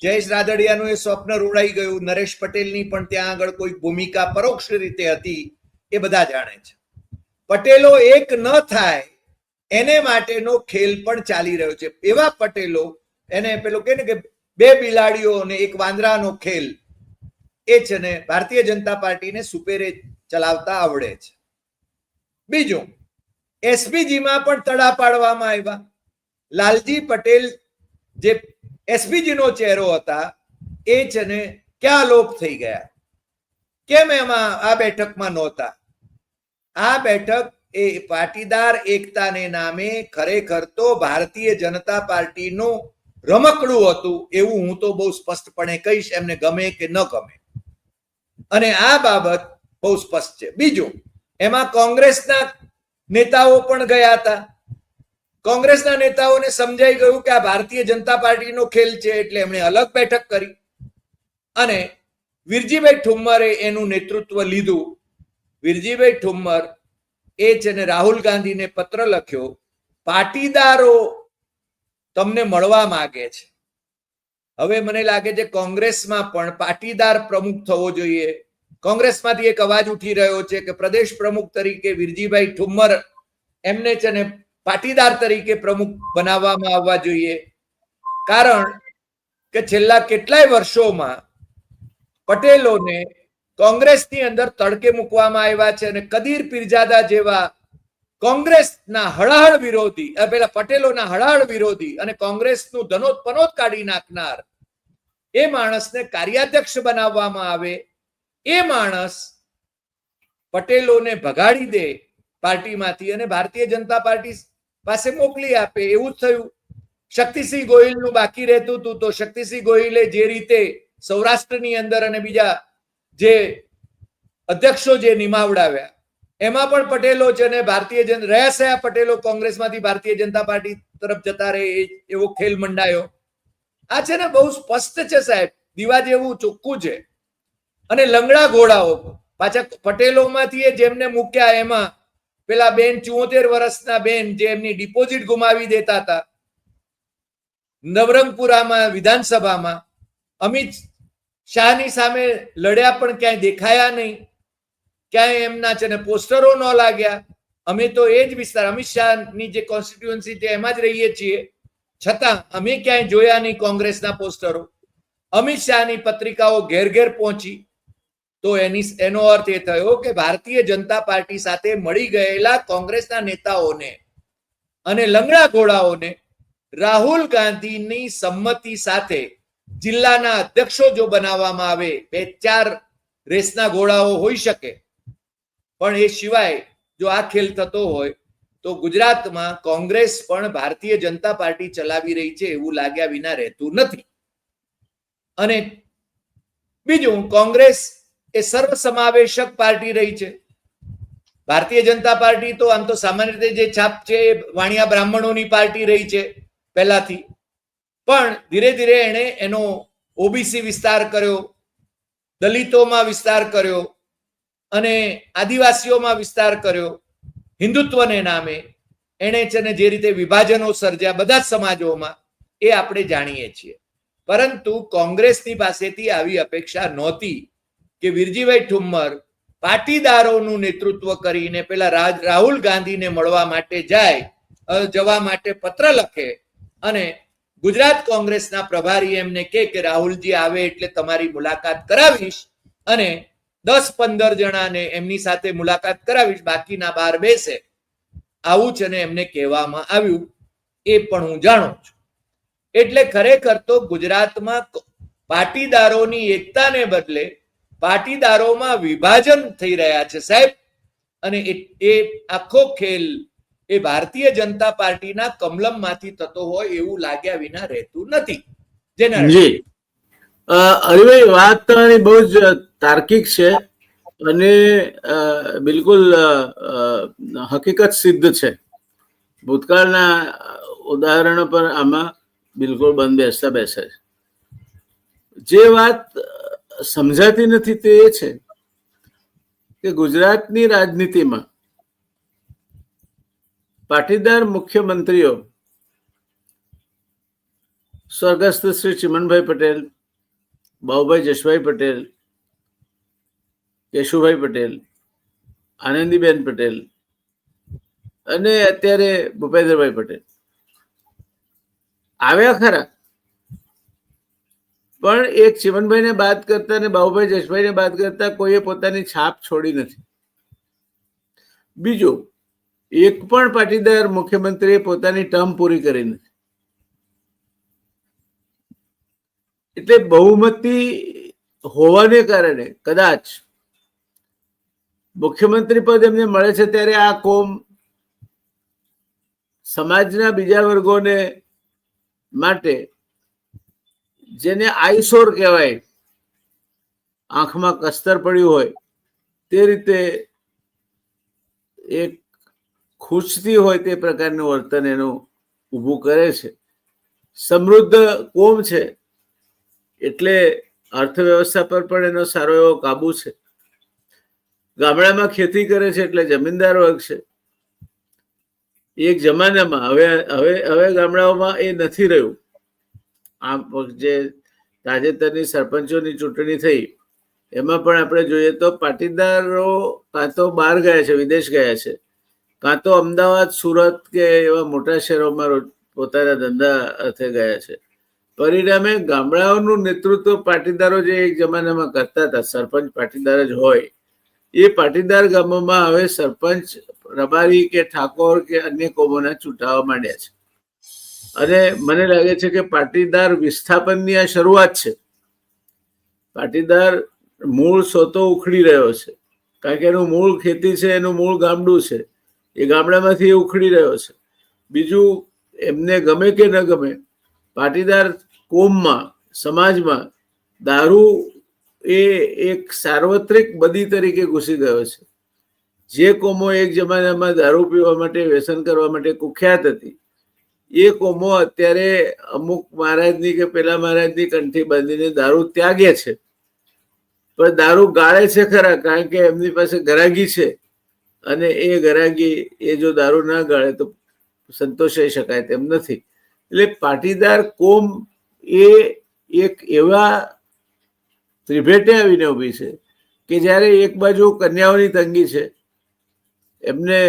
જયેશ રાદડિયાનું એ સ્વપ્ન રોડાઈ ગયું. નરેશ પટેલની પણ ત્યાં આગળ કોઈ ભૂમિકા પરોક્ષ રીતે હતી એ બધા જાણે છે. પટેલો એક ન થાય એને માટેનો ખેલ પણ ચાલી રહ્યો છે. એવા પટેલો, એને પેલો કે ને કે 2 બિલાડીઓ અને 1 વાંદરાનો ખેલ, એ છે ને ભારતીય જનતા પાર્ટીને સુપેરે ચલાવતા આવડે છે. બીજું, એસપીજીમાં પણ તડા પાડવામાં આવ્યા. લાલજી પટેલ જે એસપીજી નો ચહેરો હતા એ છે ને ક્યાં લોપ થઈ ગયા? કેમ એમાં આ બેઠકમાં નહોતા? આ બેઠક એ પાટીદાર એકતાને નામે ખરેખર તો ભારતીય જનતા પાર્ટીનું રમકડું હતું એવું હું તો બહુ સ્પષ્ટપણે કહીશ, એમને ગમે કે ન ગમે. અને આ બાબત બહુ સ્પષ્ટ છે. બીજું, એમાં કોંગ્રેસના નેતાઓ પણ ગયા હતા. કોંગ્રેસના નેતાઓને સમજાઈ ગયું કે આ ભારતીય જનતા પાર્ટીનો ખેલ છે એટલે એમણે અલગ બેઠક કરી અને વિરજીભાઈ ઠુમ્મરે એનું નેતૃત્વ લીધું. વિરજીભાઈ ઠુમ્મર એ છે ને રાહુલ ગાંધીને પત્ર લખ્યો, પાટીદારો તમને મળવા માંગે છે. હવે મને લાગે છે કોંગ્રેસમાં પણ પાટીદાર પ્રમુખ થવો જોઈએ. કોંગ્રેસમાંથી એક અવાજ ઉઠી રહ્યો છે કે પ્રદેશ પ્રમુખ તરીકે વિરજીભાઈ ઠુમ્મર એમને છે ને પાટીદાર તરીકે પ્રમુખ બનાવવામાં આવવા જોઈએ. કારણ કે છેલ્લા કેટલાય વર્ષોમાં પટેલોને કોંગ્રેસની અંદર તડકે મૂકવામાં આવ્યા છે અને કદીર પીરજાદા જેવા કોંગ્રેસના હળહળ વિરોધી, પેલા પટેલોના હળહળ વિરોધી અને કોંગ્રેસનું ધનોત પનોત કાઢી નાખનાર એ માણસને કાર્યાધ્યક્ષ બનાવવામાં આવે, એ માણસ પટેલોને ભગાડી દે પાર્ટીમાંથી અને ભારતીય જનતા પાર્ટી પાસે મોકલી આપે, એવું જ થયું. શક્તિસિંહ ગોહિલનું બાકી રહેતું હતું તો શક્તિસિંહ ગોહિલે જે રીતે સૌરાષ્ટ્રની અંદર અને બીજા જે અધ્યક્ષો જે નિમાવડાવ્યા એમાં પણ પટેલો છે ને ભારતીય રહ્યા પટેલો કોંગ્રેસમાંથી ભારતીય જનતા પાર્ટી તરફ જતા રહે એવો ખેલ મંડાયો. આ છે ને બહુ સ્પષ્ટ છે સાહેબ, દીવા જેવું ચોખ્ખું છે. અને લંગડા ઘોડાઓ પાછા પટેલોમાંથી જેમને મૂક્યા એમાં પેલા બેન 74 વર્ષના બેન જે એમની ડિપોઝિટ ગુમાવી દેતા હતા નવરંગપુરામાં વિધાનસભામાં, અમિત શાહની સામે લડ્યા પણ ક્યાંય દેખાયા નહીં, ક્યાંય એમના છે ને પોસ્ટરો ન લાગ્યા. અમે તો એ જ વિસ્તાર, અમિત શાહની જે કોન્સ્ટિટ્યુઅન્સી છે એમાં જ રહીએ છીએ, છતાં અમે ક્યાંય જોયા નહીં કોંગ્રેસના પોસ્ટરો. અમિત શાહની પત્રિકાઓ ઘેર ઘેર પહોંચી. તો એનો અર્થ એ થયો કે ભારતીય જનતા પાર્ટી સાથે મળી ગયેલા કોંગ્રેસના નેતાઓને અને લંગડા ઘોડાઓને રાહુલ ગાંધીની સંમતિ સાથે જિલ્લાના અધ્યક્ષો જો બનાવવામાં આવે, 2-4 રેસના ઘોડાઓ હોઈ શકે, પણ એ સિવાય જો આ ખેલ થતો હોય તો ગુજરાતમાં કોંગ્રેસ પણ ભારતીય જનતા પાર્ટી ચલાવી રહી છે એવું લાગ્યા વિના રહેતું નથી. અને બીજું, કોંગ્રેસ એ સર્વસમાવેશક પાર્ટી રહી છે. ભારતીય જનતા પાર્ટી તો આમ તો સામાન્ય રીતે જે છાપ છે એ વાણિયા બ્રાહ્મણોની પાર્ટી રહી છે પહેલાથી, પણ ધીરે ધીરે એણે એનો ઓબીસી વિસ્તાર કર્યો, દલિતોમાં વિસ્તાર કર્યો અને આદિવાસીઓમાં વિસ્તાર કર્યો. હિન્દુત્વને નામે એણે છે ને જે રીતે વિભાજનો સર્જ્યા બધા જ સમાજોમાં એ આપણે જાણીએ છીએ. પરંતુ કોંગ્રેસની પાસેથી આવી અપેક્ષા નહોતી કે વિરજીભાઈ ઠુમ્મર પાટીદારોનું નેતૃત્વ કરીને પેલા રાહુલ ગાંધીને મળવા માટે જવા માટે પત્ર લખે અને ગુજરાત કોંગ્રેસના પ્રભારી એમને કે રાહુલજી આવે એટલે તમારી મુલાકાત કરાવીશ અને 10-15 જણાને એમની સાથે મુલાકાત કરાવીશ, બાકીના બહાર બેસે. આવું છે ને એમને કહેવામાં આવ્યું, એ પણ હું જાણું છું. એટલે ખરેખર તો ગુજરાતમાં પાટીદારોની એકતાને બદલે પાટીદારોમાં વિભાજન થઈ રહ્યા છે સાહેબ. અને એ આખો ખેલ એ ભારતીય જનતા પાર્ટીના કમલમમાંથી થતો હોય એવું લાગ્યા વિના રહેતું નથી. જી હરિભાઈ, વાત તમારી બહુ જ તાર્કિક છે અને બિલકુલ હકીકત સિદ્ધ છે. ભૂતકાળના ઉદાહરણો પર આમાં બિલકુલ બંધ બેસે છે. જે વાત સમજાતી નથી તે એ છે કે ગુજરાતની રાજનીતિમાં પાટીદાર મુખ્યમંત્રીઓ સ્વર્ગસ્થ શ્રી ચિમનભાઈ પટેલ, બાબુભાઈ જશભાઈ પટેલ, કેશુભાઈ પટેલ, આનંદીબેન પટેલ અને અત્યારે ભૂપેન્દ્રભાઈ પટેલ આવ્યા ખરા, પણ એક ચિમનભાઈને બાદ કરતા અને બાબુભાઈ જશભાઈને બાદ કરતા કોઈએ પોતાની છાપ છોડી નથી. બીજું, એક પણ પાટીદાર મુખ્યમંત્રીએ પોતાની ટર્મ પૂરી કરી નથી. એટલે બહુમતી હોવાને કારણે કદાચ મુખ્યમંત્રી પદ એમને મળે છે ત્યારે આ કોમ સમાજના બીજા વર્ગોને માટે જેને આઈસોર કહેવાય, આંખમાં કસ્તર પડ્યું હોય તે રીતે એક ખુશતી હોય તે પ્રકારનું વર્તન એનું ઊભું કરે છે. સમૃદ્ધ કોમ છે એટલે અર્થવ્યવસ્થા પર પણ એનો સારો એવો કાબુ છે. ગામડામાં ખેતી કરે છે એટલે જમીનદાર વર્ગ છે. એક જમાનામાં હવે હવે હવે ગામડાઓમાં એ નથી રહ્યું. આ જે તાજેતરની સરપંચોની ચૂંટણી થઈ એમાં પણ આપણે જોઈએ તો પાટીદારો કાં તો બહાર ગયા છે, વિદેશ ગયા છે, કાં તો અમદાવાદ, સુરત કે એવા મોટા શહેરોમાં પોતાના ધંધા અર્થે ગયા છે. પરિણામે ગામડાઓનું નેતૃત્વ પાટીદારો જે એક જમાનામાં કરતા હતા, સરપંચ પાટીદાર જ હોય, એ પાટીદાર ગામોમાં હવે સરપંચ રબારી કે ઠાકોર કે અન્ય કોમોના ચૂંટાવા માંડ્યા છે. અને મને લાગે છે કે પાટીદાર વિસ્થાપનની આ શરૂઆત છે. પાટીદાર મૂળ સોતો ઉખડી રહ્યો છે, કારણ કે એનું મૂળ ખેતી છે, એનું મૂળ ગામડું છે, એ ગામડામાંથી ઉખડી રહ્યો છે. બીજું, એમને ગમે કે ન ગમે, પાટીદાર કોમમાં, સમાજમાં દારૂ એ એક સાર્વત્રિક બદી તરીકે ઘૂસી ગયો છે. જે કોમો એક જમાનામાં દારૂ પીવા માટે, વ્યસન કરવા માટે કુખ્યાત હતી, એ કોમો અત્યારે અમુક મહારાજની કે પેલા મહારાજની કંઠી બાંધીને દારૂ ત્યાગે છે. પણ દારૂ ગાળે છે ખરા, કારણ કે એમની પાસે ગરાગી છે, અને એ ગરાગી એ જો દારૂ ના ગાળે તો સંતોષાઈ શકાય તેમ નથી. એટલે પાટીદાર કોમ એ એક એવા ત્રિભેટે આવીને ઊભી છે કે જ્યારે એક બાજુ કન્યાઓની તંગી છે, એમને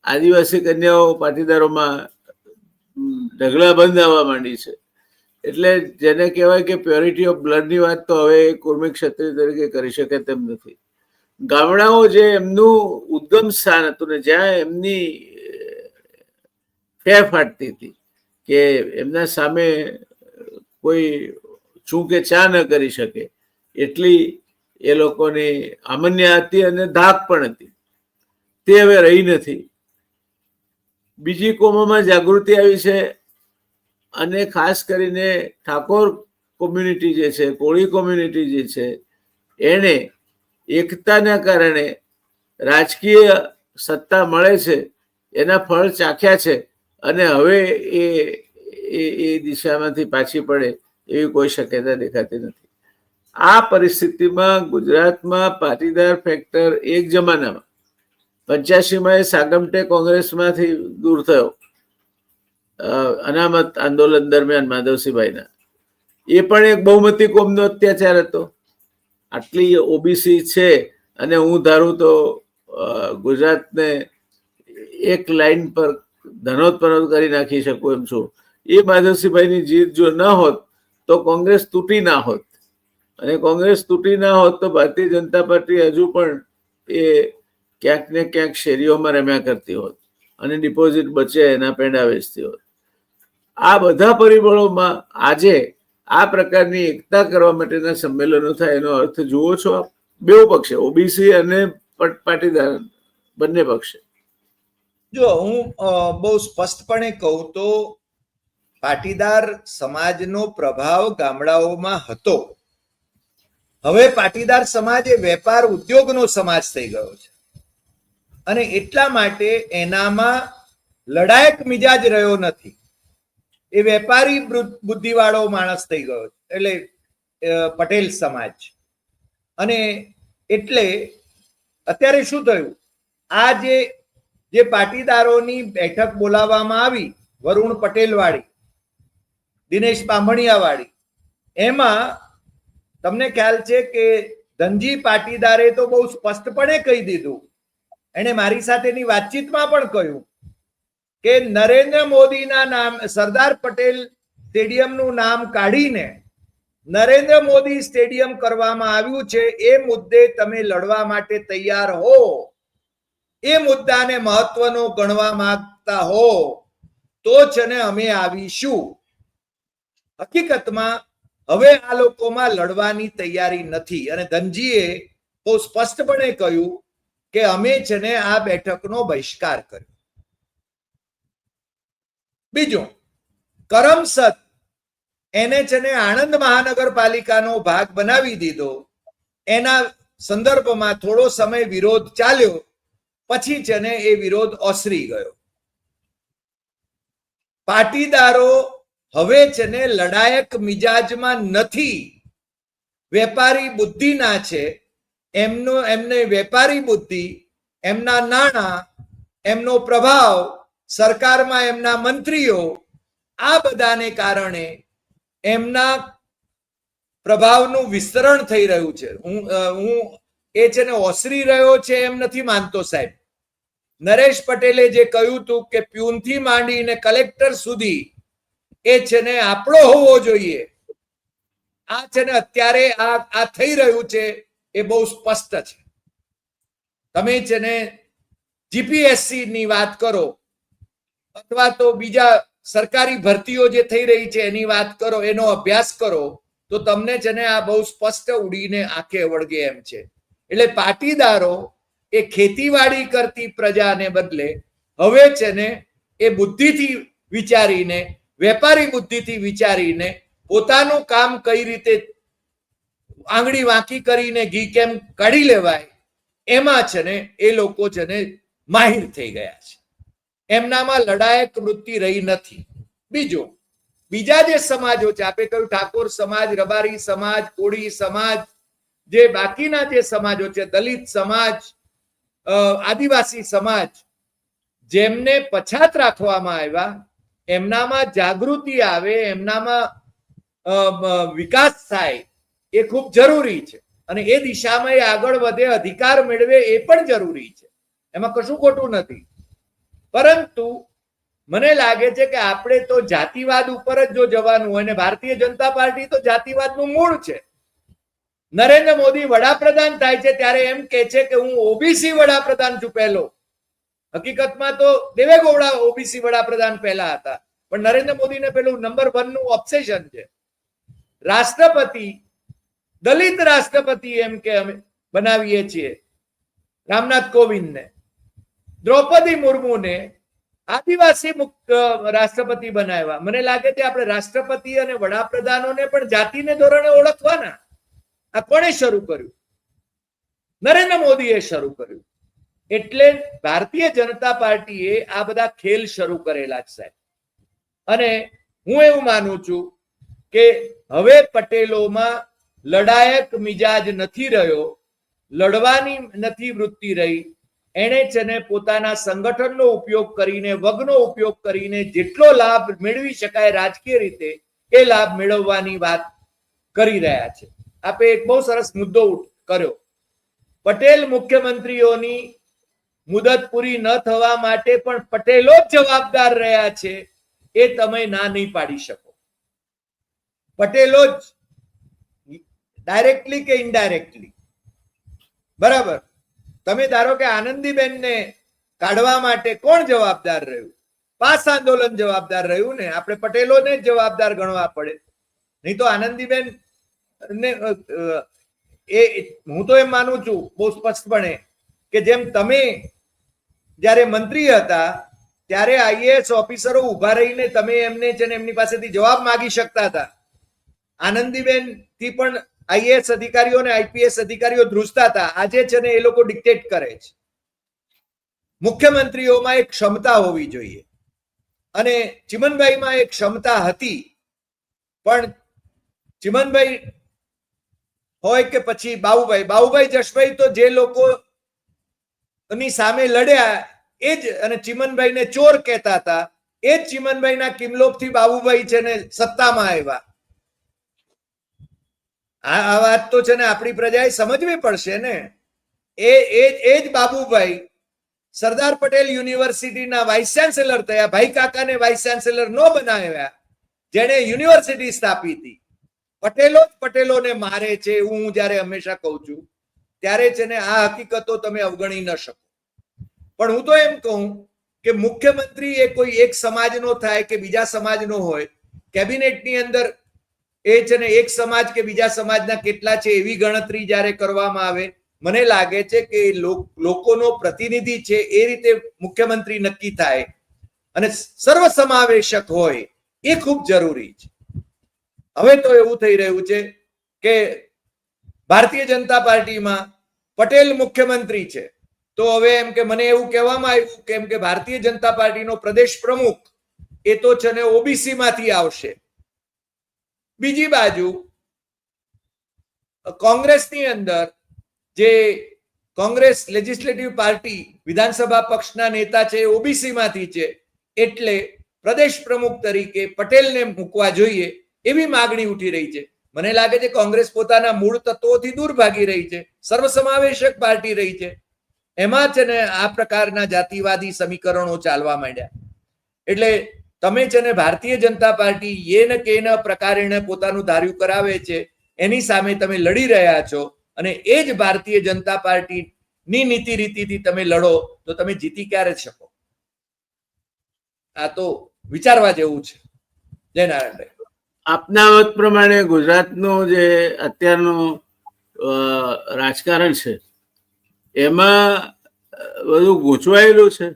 આદિવાસી કન્યાઓ પાટીદારોમાં ઢગલા બંધ આવવા માંડી છે. એટલે જેને કહેવાય કે પ્યોરિટી ઓફ બ્લડની વાત તો હવે કુર્મી ક્ષત્રિય તરીકે કરી શકે તેમ નથી. ગામડાઓ જે એમનું ઉદ્ગમ સ્થાન હતું ને જ્યાં એમની ફેર ફાટતી હતી કે એમના સામે કોઈ છું કે ચા ન કરી શકે એટલી એ લોકોની આમન્ય હતી અને ધાક પણ હતી, તે હવે રહી નથી. બીજી કોમોમાં જાગૃતિ આવી છે, અને ખાસ કરીને ઠાકોર કોમ્યુનિટી જે છે, કોળી કોમ્યુનિટી જે છે, એને એકતાના કારણે રાજકીય સત્તા મળે છે, એના ફળ ચાખ્યા છે, અને હવે એ દિશામાંથી પાછી પડે એવી કોઈ શક્યતા દેખાતી નથી. આ પરિસ્થિતિમાં ગુજરાતમાં પાટીદાર ફેક્ટર એક જમાનામાં 85માં એ સાગમટે કોંગ્રેસમાંથી દૂર થયો અનામત આંદોલન દરમિયાન માધવસિંહભાઈના. એ પણ એક બહુમતી કોમનો અત્યાચાર હતો. આટલી ઓબીસી છે, અને હું ધારું તો ગુજરાતને એક લાઈન પર ધનોત-પનોત કરી નાખી શકું એમ છું. એ માધવસિંહભાઈની જીત જો ન હોત તો કોંગ્રેસ તૂટી ના હોત, અને કોંગ્રેસ તૂટી ના હોત તો ભારતીય જનતા પાર્ટી હજુ પણ એ ક્યાંક ને ક્યાંક શેરીઓમાં રમ્યા કરતી હોત, અને ડિપોઝિટ બચે એના પેંડા વેચતી હોત. આ બધા પરિબળોમાં આજે આ પ્રકારની એકતા કરવા માટેના સંમેલનો થાય એનો અર્થ જુઓ છો આપ? બેઉ પક્ષે, ઓબીસી અને પાટીદાર બંને પક્ષે. જો હું બહુ સ્પષ્ટપણે કહું તો પાટીદાર સમાજનો પ્રભાવ ગામડાઓમાં હતો. હવે પાટીદાર સમાજ એ વેપાર ઉદ્યોગનો સમાજ થઈ ગયો છે, અને એટલા માટે એનામાં લડાયક મિજાજ રહ્યો નથી. એ વેપારી બુદ્ધિવાળો માણસ થઈ ગયો છે, એટલે પટેલ સમાજ. અને એટલે અત્યારે શું થયું, આ જે પાટીદારોની બેઠક બોલાવવામાં આવી, વરુણ પટેલ વાળી, દિનેશ બાંભણિયા વાળી, એમાં તમને ખ્યાલ છે કે ધનજી પાટીદારે તો બહુ સ્પષ્ટપણે કહી દીધું, એને મારી સાથેની વાતચીતમાં પણ કહ્યું કે નરેન્દ્ર મોદીના નામ, સરદાર પટેલ સ્ટેડિયમનું નામ કાઢીને નરેન્દ્ર મોદી સ્ટેડિયમ કરવામાં આવ્યું છે, એ મુદ્દે તમે લડવા માટે તૈયાર હો, એ મુદ્દાને મહત્વનો ગણવા માંગતા હો તો જ ને અમે આવીશું. હકીકતમાં હવે આ લોકોમાં લડવાની તૈયારી નથી, અને ધનજીએ બહુ સ્પષ્ટપણે કહ્યું કે અમે છે ને આ બેઠકનો બહિષ્કાર કર્યો. બીજું, કરમસદ એને છે ને આણંદ મહાનગરપાલિકાનો ભાગ બનાવી દીધો. એના સંદર્ભમાં થોડો સમય વિરોધ ચાલ્યો, પછી છે ને એ વિરોધ ઓસરી ગયો. પાટીદારો હવે છે ને લડાયક મિજાજમાં નથી, વેપારી બુદ્ધિના છે. એમને વેપારી બુદ્ધિ, એમના નાણાં, એમનો પ્રભાવ સરકારમાં એમના મંત્રીઓ, આ બધાને કારણે એમના પ્રભાવનું વિસ્તરણ થઈ રહ્યું છે. હું એ છે ને ઓસરી રહ્યો છે એમ નથી માનતો સાહેબ. નરેશ પટેલે જે કહ્યું હતું કે પ્યુનથી માંડીને કલેક્ટર સુધી એ છે ને આપણો હોવો જોઈએ, આ છે ને અત્યારે આ થઈ રહ્યું છે એ બહુ સ્પષ્ટ છે. તમે છે ને જીપીએસસી ની વાત કરો અથવા તો બીજા સરકારી ભરતીઓ જે થઈ રહી છે એની વાત કરો, એનો અભ્યાસ કરો, તો તમને છે ને આ બહુ સ્પષ્ટ ઉડીને આંખે વળગે એમ છે. એટલે પાટીદારો એ ખેતીવાડી કરતી પ્રજાને બદલે હવે છે ને એ બુદ્ધિથી વિચારીને, વેપારી બુદ્ધિથી વિચારીને પોતાનું કામ કઈ રીતે આંગળી વાંકી કરીને ઘી કેમ કાઢી લેવાય એમાં છે ને એ લોકો છે ને માહિર થઈ ગયા છે. એમનામાં લડાયક વૃત્તિ રહી નથી. બીજું, બીજા જે સમાજો છે, આપણે કહ્યું ઠાકોર સમાજ, રબારી સમાજ, કોળી સમાજ, જે બાકીના જે સમાજો છે, દલિત સમાજ, આદિવાસી સમાજ, જેમને પછાત રાખવામાં આવ્યા, એમનામાં જાગૃતિ આવે, એમનામાં વિકાસ થાય એ ખૂબ જરૂરી છે. અને એ દિશામાં એ આગળ વધે, અધિકાર મેળવે એ પણ જરૂરી છે. એમાં કશું ખોટું નથી. પરંતુ મને લાગે છે કે આપણે તો જાતિવાદ ઉપર જ જો જવાનું હોય, ને ભારતીય જનતા પાર્ટી તો જાતિવાદનું મૂળ છે. નરેન્દ્ર મોદી વડાપ્રધાન થાય છે ત્યારે એમ કે છે કે હું ઓબીસી વડાપ્રધાન છું પહેલો. હકીકતમાં તો દેવેગૌડા ઓબીસી વડાપ્રધાન પહેલા હતા, પણ નરેન્દ્ર મોદીને પેલું નંબર 1 નું ઓબ્સેશન છે. રાષ્ટ્રપતિ, દલિત રાષ્ટ્રપતિ એમ કે અમે બનાવીએ છીએ રામનાથ કોવિંદને, દ્રૌપદી મુર્મુને આદિવાસી મુક્ત રાષ્ટ્રપતિ બનાવ્યા. મને લાગે છે આપણે રાષ્ટ્રપતિ અને વડાપ્રધાનોને પણ જાતિને ધોરણે ઓળખવાના. આ કોણે શરૂ કર્યું? નરેન્દ્ર મોદીએ શરૂ કર્યું. એટલે ભારતીય જનતા પાર્ટીએ આ બધા ખેલ શરૂ કરેલા છે સાહેબ. અને હું એવું માનું છું કે હવે પટેલોમાં લડાયક મિજાજ નથી રહ્યો, લડવાની નથી વૃત્તિ રહી. એણે છે ને પોતાના સંગઠનનો ઉપયોગ કરીને, વગનો ઉપયોગ કરીને જેટલો લાભ મેળવી શકાય રાજકીય રીતે એ લાભ મેળવવાની વાત કરી રહ્યા છે. આપે એક બહુ સરસ મુદ્દો કર્યો. પટેલ મુખ્યમંત્રીઓની મુદત પૂરી ન થવા માટે પણ પટેલો જ જવાબદાર રહ્યા છે, એ તમે ના નહીં પાડી શકો. પટેલો જ ડાયરેક્ટલી કે ઇનડાયરેક્ટલી, બરાબર. તમે ધારો કે આનંદીબેનને કાઢવા માટે કોણ જવાબદાર રહ્યું? પાસ આંદોલન જવાબદાર રહ્યું ને. આપણે પટેલોને જ જવાબદાર ગણવા પડે, નહીં તો આનંદીબેન ને હું તો એમ માનું છું બહુ સ્પષ્ટપણે કે જેમ તમે જ્યારે મંત્રી હતા ત્યારે આઈએએસ ઓફિસરો ઉભા રહીને તમે એમને છે ને એમની પાસેથી જવાબ માંગી શકતા હતા. આનંદીબેન થી પણ આઈએએસ અધિકારીઓ અને આઈપીએસ અધિકારીઓ ધ્રુજતા હતા. આજે છે ને એ લોકો ડિક્ટેટ કરે છે. મુખ્યમંત્રીઓમાં એક ક્ષમતા હોવી જોઈએ, અને ચિમનભાઈમાં એક ક્ષમતા હતી. પણ ચિમનભાઈ હોય કે પછી બાબુભાઈ જશભાઈ તો જે લોકો ની સામે લડ્યા એ જ, અને ચિમનભાઈને ચોર કહેતા હતા, એ જ ચિમનભાઈના કિમલોપથી બાબુભાઈ છે ને સત્તામાં આવ્યા. આ વાત તો છે ને આપણી પ્રજાએ સમજવી પડશે ને. એ જ બાબુભાઈ સરદાર પટેલ યુનિવર્સિટીના વાઇસ ચાન્સેલર થયા. ભાઈ કાકાને વાઇસ ચાન્સેલર ન બનાવ્યા, જેને યુનિવર્સિટી સ્થાપી હતી. પટેલો જ પટેલોને મારે છે એવું હું જયારે હંમેશા કહું છું ત્યારે છે ને આ હકીકતો તમે અવગણી ન શકો. પણ હું તો એમ કહું કે મુખ્યમંત્રી એ કોઈ એક સમાજનો થાય કે બીજા સમાજનો હોય, કેબિનેટની અંદર એ છે ને એક સમાજ કે બીજા સમાજના કેટલા છે એવી ગણતરી જયારે કરવામાં આવે, મને લાગે છે કે લોકોનો પ્રતિનિધિ છે એ રીતે મુખ્યમંત્રી નક્કી થાય અને સર્વસમાવેશક હોય એ ખૂબ જરૂરી છે. હવે તો એવું થઈ રહ્યું છે કે ભારતીય જનતા પાર્ટીમાં પટેલ મુખ્યમંત્રી છે, તો હવે એમ કે મને એવું કહેવામાં આવ્યું કે એમ કે ભારતીય જનતા પાર્ટીનો પ્રદેશ પ્રમુખ એ તો છે ને ઓબીસી માંથી આવશે. બીજી બાજુ કોંગ્રેસની અંદર જે કોંગ્રેસ લેજિસ્લેટિવ પાર્ટી વિધાનસભા પક્ષના નેતા છે એ ઓબીસી માંથી છે, એટલે પ્રદેશ પ્રમુખ તરીકે પટેલને મૂકવા જોઈએ એવી માગણી ઉઠી રહી છે. મને લાગે છે કોંગ્રેસ પોતાના મૂળ તત્વોથી દૂર ભાગી રહી છે, સર્વસમાવેશક પાર્ટી રહી છે. એમાં છે ને આ પ્રકારના જાતિવાદી સમીકરણો ચાલવા માંડ્યા. એટલે તમે છે ને ભારતીય જનતા પાર્ટી એ ને કે પ્રકારે પોતાનું ધાર્યું કરાવે છે એની સામે તમે લડી રહ્યા છો, અને એ જ ભારતીય જનતા પાર્ટીની નીતિ રીતિથી તમે લડો તો તમે જીતી ક્યારે શકો? આ તો વિચારવા જેવું છે. જય નારાયણભાઈ, આપના મત પ્રમાણે ગુજરાતનું જે અત્યારનું રાજકારણ છે એમાં બધું ગૂંચવાયેલું છે,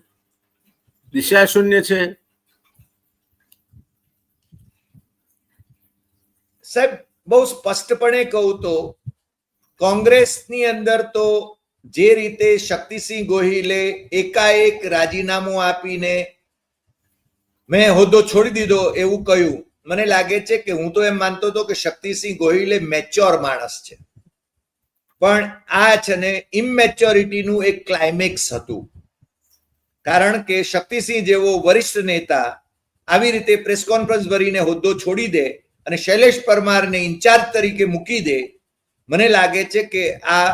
દિશા શૂન્ય છે. સાહેબ બહુ સ્પષ્ટપણે કહું તો કોંગ્રેસની અંદર તો જે રીતે શક્તિસિંહ ગોહિલે એકાએક રાજીનામું આપીને મેં હોદ્દો છોડી દીધો એવું કહ્યું, મને લાગે છે કે હું તો એમ માનતો હતો કે શક્તિસિંહ ગોહિલે મેચ્યોર માણસ છે, પણ આ છે ને ઇમેચ્યોરિટીનું એક ક્લાઇમેક્સ હતું. કારણ કે શક્તિસિંહ જેવો વરિષ્ઠ નેતા આવી રીતે પ્રેસ કોન્ફરન્સ ભરીને હોદ્દો છોડી દે અને શૈલેષ પરમારને ઇન્ચાર્જ તરીકે મૂકી દે, મને લાગે છે કે આ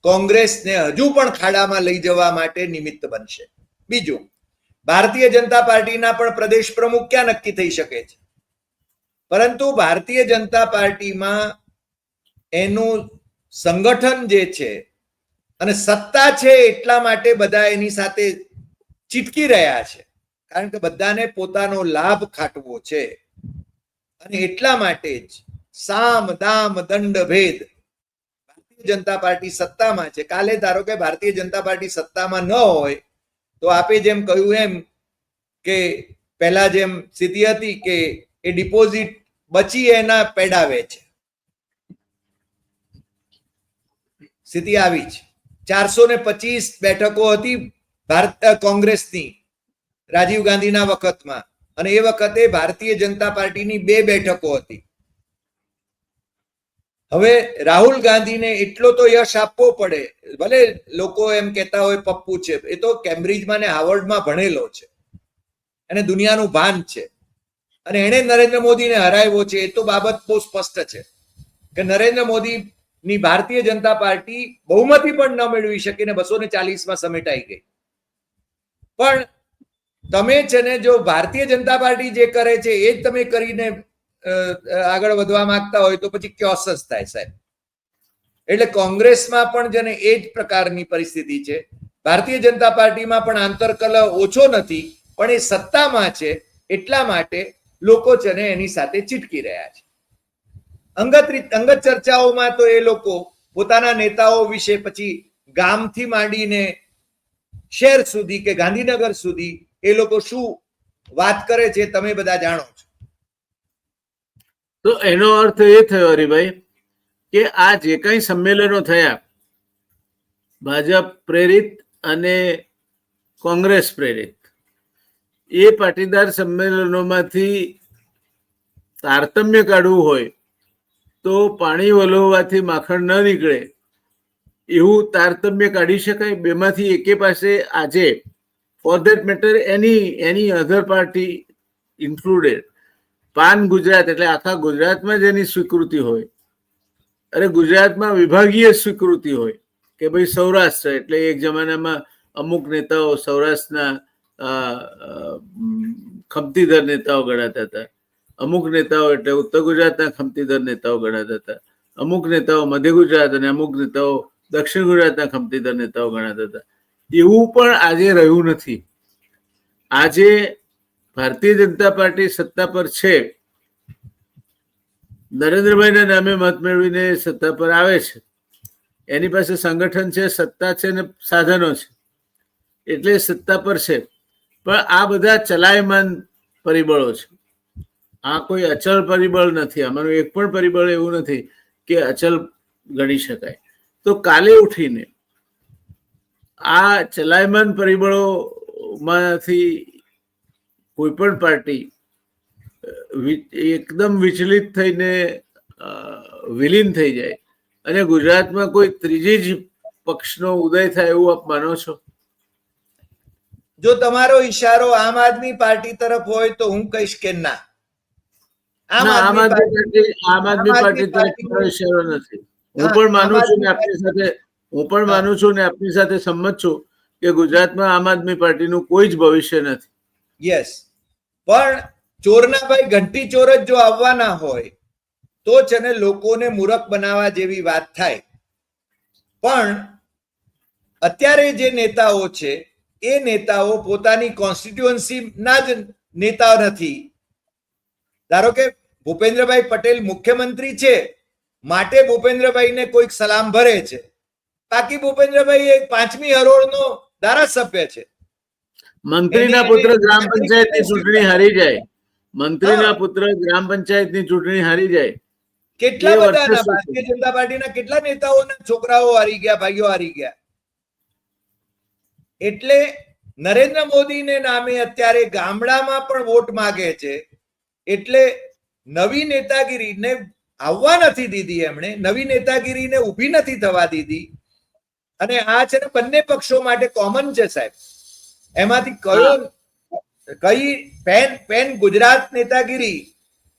કોંગ્રેસને હજુ પણ ખાડામાં લઈ જવા માટે નિમિત્ત બનશે. બીજું, ભારતીય જનતા પાર્ટીના પણ પ્રદેશ પ્રમુખ ક્યાં નક્કી થઈ શકે છે, પરંતુ ભારતીય જનતા પાર્ટીમાં એનું સંગઠન જે છે અને સત્તા છે એટલા માટે બધા એની સાથે ચીટકી રહ્યા છે, કારણ કે બધાને પોતાનો લાભ ખાટવો છે. અને એટલા માટે જ સામ દામ દંડ ભેદ ભારતીય જનતા પાર્ટી સત્તામાં છે. કાલે ધારો કે ભારતીય જનતા પાર્ટી સત્તામાં ન હોય તો આપે જેમ કહ્યું એમ કે પહેલા જેમ સ્થિતિ હતી કે એ ડિપોઝિટ બચી એના પેડાવે છે, સ્થિતિ આવી છે. 425 બેઠકો હતી ભારત કોંગ્રેસની રાજીવ ગાંધીના વખતમાં, અને એ વખતે ભારતીય જનતા પાર્ટીની 2 બેઠકો હતી. હવે રાહુલ ગાંધીને એટલો તો યશ આપવો પડે, ભલે લોકો એમ કહેતા હોય પપ્પુ છે, એ તો કેમ્બ્રિજમાં ને હાર્વર્ડમાં ભણેલો છે, એને દુનિયાનું ભાન છે, અને એણે નરેન્દ્ર મોદીને હરાવ્યો છે. એ તો બાબત બહુ સ્પષ્ટ છે કે નરેન્દ્ર મોદીની ભારતીય જનતા પાર્ટી બહુમતી પણ ન મેળવી શકી ને 240માં સમેટાઈ ગઈ. પણ તમે છે ને જો ભારતીય જનતા પાર્ટી જે કરે છે એ જ તમે કરીને આગળ વધવા માંગતા હોય તો પછી ક્યોસ જ થાય સાહેબ. એટલે કોંગ્રેસમાં પણ જેને એ જ પ્રકારની પરિસ્થિતિ છે. ભારતીય જનતા પાર્ટીમાં પણ આંતરકલહ ઓછો નથી, પણ એ સત્તામાં છે એટલા માટે લોકો છે ને એની સાથે ચીટકી રહ્યા છે. અંગત ચર્ચાઓમાં તો એ લોકો પોતાના નેતાઓ વિશે પછી ગામથી માંડીને શહેર સુધી કે ગાંધીનગર સુધી એ લોકો શું વાત કરે છે તમે બધા જાણો છો. તો એનો અર્થ એ થયો હરિભાઈ કે આ જે કઈ સંમેલનો થયા ભાજપ પ્રેરિત અને કોંગ્રેસ પ્રેરિત, એ પાટીદાર સંમેલનોમાંથી તારતમ્ય કાઢવું હોય તો પાણી વલોવવાથી માખણ ન નીકળે એવું તારતમ્ય કાઢી શકાય. બેમાંથી એકે પાસે આજે for that matter any other party included pan Gujarat એટલે આખા ગુજરાતમાં જેની સ્વીકૃતિ હોય, અરે ગુજરાતમાં વિભાગીય સ્વીકૃતિ હોય કે ભાઈ સૌરાષ્ટ્ર એટલે એક જમાનામાં અમુક નેતાઓ સૌરાષ્ટ્રના ખમતીધર નેતાઓ ગણાતા હતા, અમુક નેતાઓ એટલે ઉત્તર ગુજરાતના ખમતીધર નેતાઓ ગણાતા હતા, અમુક નેતાઓ મધ્ય ગુજરાત અને અમુક નેતાઓ દક્ષિણ ગુજરાતના ખમતીધર નેતાઓ ગણાતા હતા. એવું પણ આજે રહ્યું નથી. આજે ભારતીય જનતા પાર્ટી સત્તા પર છે, નરેન્દ્રભાઈના નામે મત મેળવીને સત્તા પર આવે છે, એની પાસે સંગઠન છે, સત્તા છે ને સાધનો છે, એટલે સત્તા પર છે. પણ આ બધા ચલાયમાન પરિબળો છે, આ કોઈ અચળ પરિબળ નથી. આમાંનું એક પણ પરિબળ એવું નથી કે અચલ ગણી શકાય. તો કાલે ઉઠીને આ ચલાયમાન પરિબળોમાંથી કોઈ પણ પાર્ટી એકદમ વિચલિત થઈને વિલીન થઈ જાય અને ગુજરાતમાં કોઈ ત્રીજી જ પક્ષનો ઉદય થાય એવું આપ માનો છો? જો તમારો ઈશારો આમ આદમી પાર્ટી તરફ હોય તો હું કહીશ કે ના, આમ આદમી પાર્ટી તરફ મારો ઈશારો નથી. હું પણ માનું છું ને આપની સાથે સંમત છું કે ગુજરાતમાં આમ આદમી પાર્ટીનું કોઈ જ ભવિષ્ય નથી. યસ, પણ ચોરના ભાઈ ઘંટી ચોર જ જો આવવાના હોય તો જ એને લોકોને મૂરખ બનાવવા જેવી વાત થાય. પણ અત્યારે જે નેતાઓ છે એ નેતાઓ પોતાની કોન્સ્ટિટ્યુઅન્સી ના જ નેતા નથી. ધારો કે ભૂપેન્દ્રભાઈ પટેલ મુખ્યમંત્રી છે માટે ભૂપેન્દ્રભાઈને કોઈક સલામ ભરે છે, બાકી ભૂપેન્દ્રભાઈ એક 5મી હરોળનો ધારાસભ્ય છે. મંત્રીના પુત્ર ગ્રામ પંચાયતની ચૂંટણી હારી જાય, મંત્રીના પુત્ર ગ્રામ પંચાયતની ચૂંટણી હારી જાય. કેટલા બધા ભારતીય જનતા પાર્ટીના કેટલા નેતાઓના છોકરાઓ હારી ગયા, ભાઈઓ હારી ગયા. એટલે નરેન્દ્ર મોદીને નામે અત્યારે ગામડામાં પણ વોટ માગે છે. એટલે નવી નેતાગીરીને આવવા નથી દીધી, એમણે નવી નેતાગીરીને ઊભી નથી થવા દીધી. અને આ છે ને બંને પક્ષો માટે કોમન છે સાહેબ. એમાંથી કઈ પેન ગુજરાત નેતાગીરી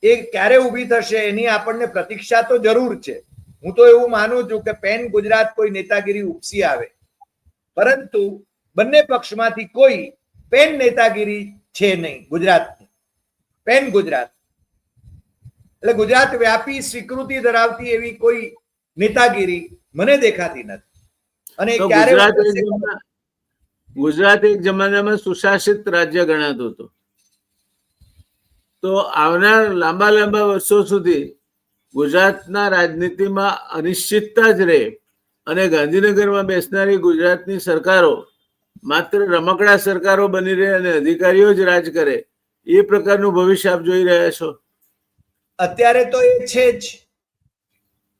એ ક્યારે ઊભી થશે એની આપણને પ્રતીક્ષા તો જરૂર છે. હું તો એવું માનું છું કે પેન ગુજરાત કોઈ નેતાગીરી ઉપસી આવે, પરંતુ બંને પક્ષમાંથી કોઈ પેન નેતાગીરી છે નહીં ગુજરાતની. પેન ગુજરાત એટલે ગુજરાત વ્યાપી સ્વીકૃતિ ધરાવતી એવી કોઈ નેતાગીરી મને દેખાતી નથી. અને ક્યારે ગુજરાત એક જમાનામાં સુશાસિત રાજ્ય ગણાતું હતું. તો આવનાર લાંબા વર્ષો સુધી ગુજરાતના રાજનીતિમાં અનિશ્ચિતતા જ રહે અને ગાંધીનગરમાં બેસનારી ગુજરાતની સરકારો માત્ર રમકડા સરકારો બની રહે અને અધિકારીઓ જ રાજ કરે, એ પ્રકારનું ભવિષ્ય આપ જોઈ રહ્યા છો? અત્યારે તો એ છે જ,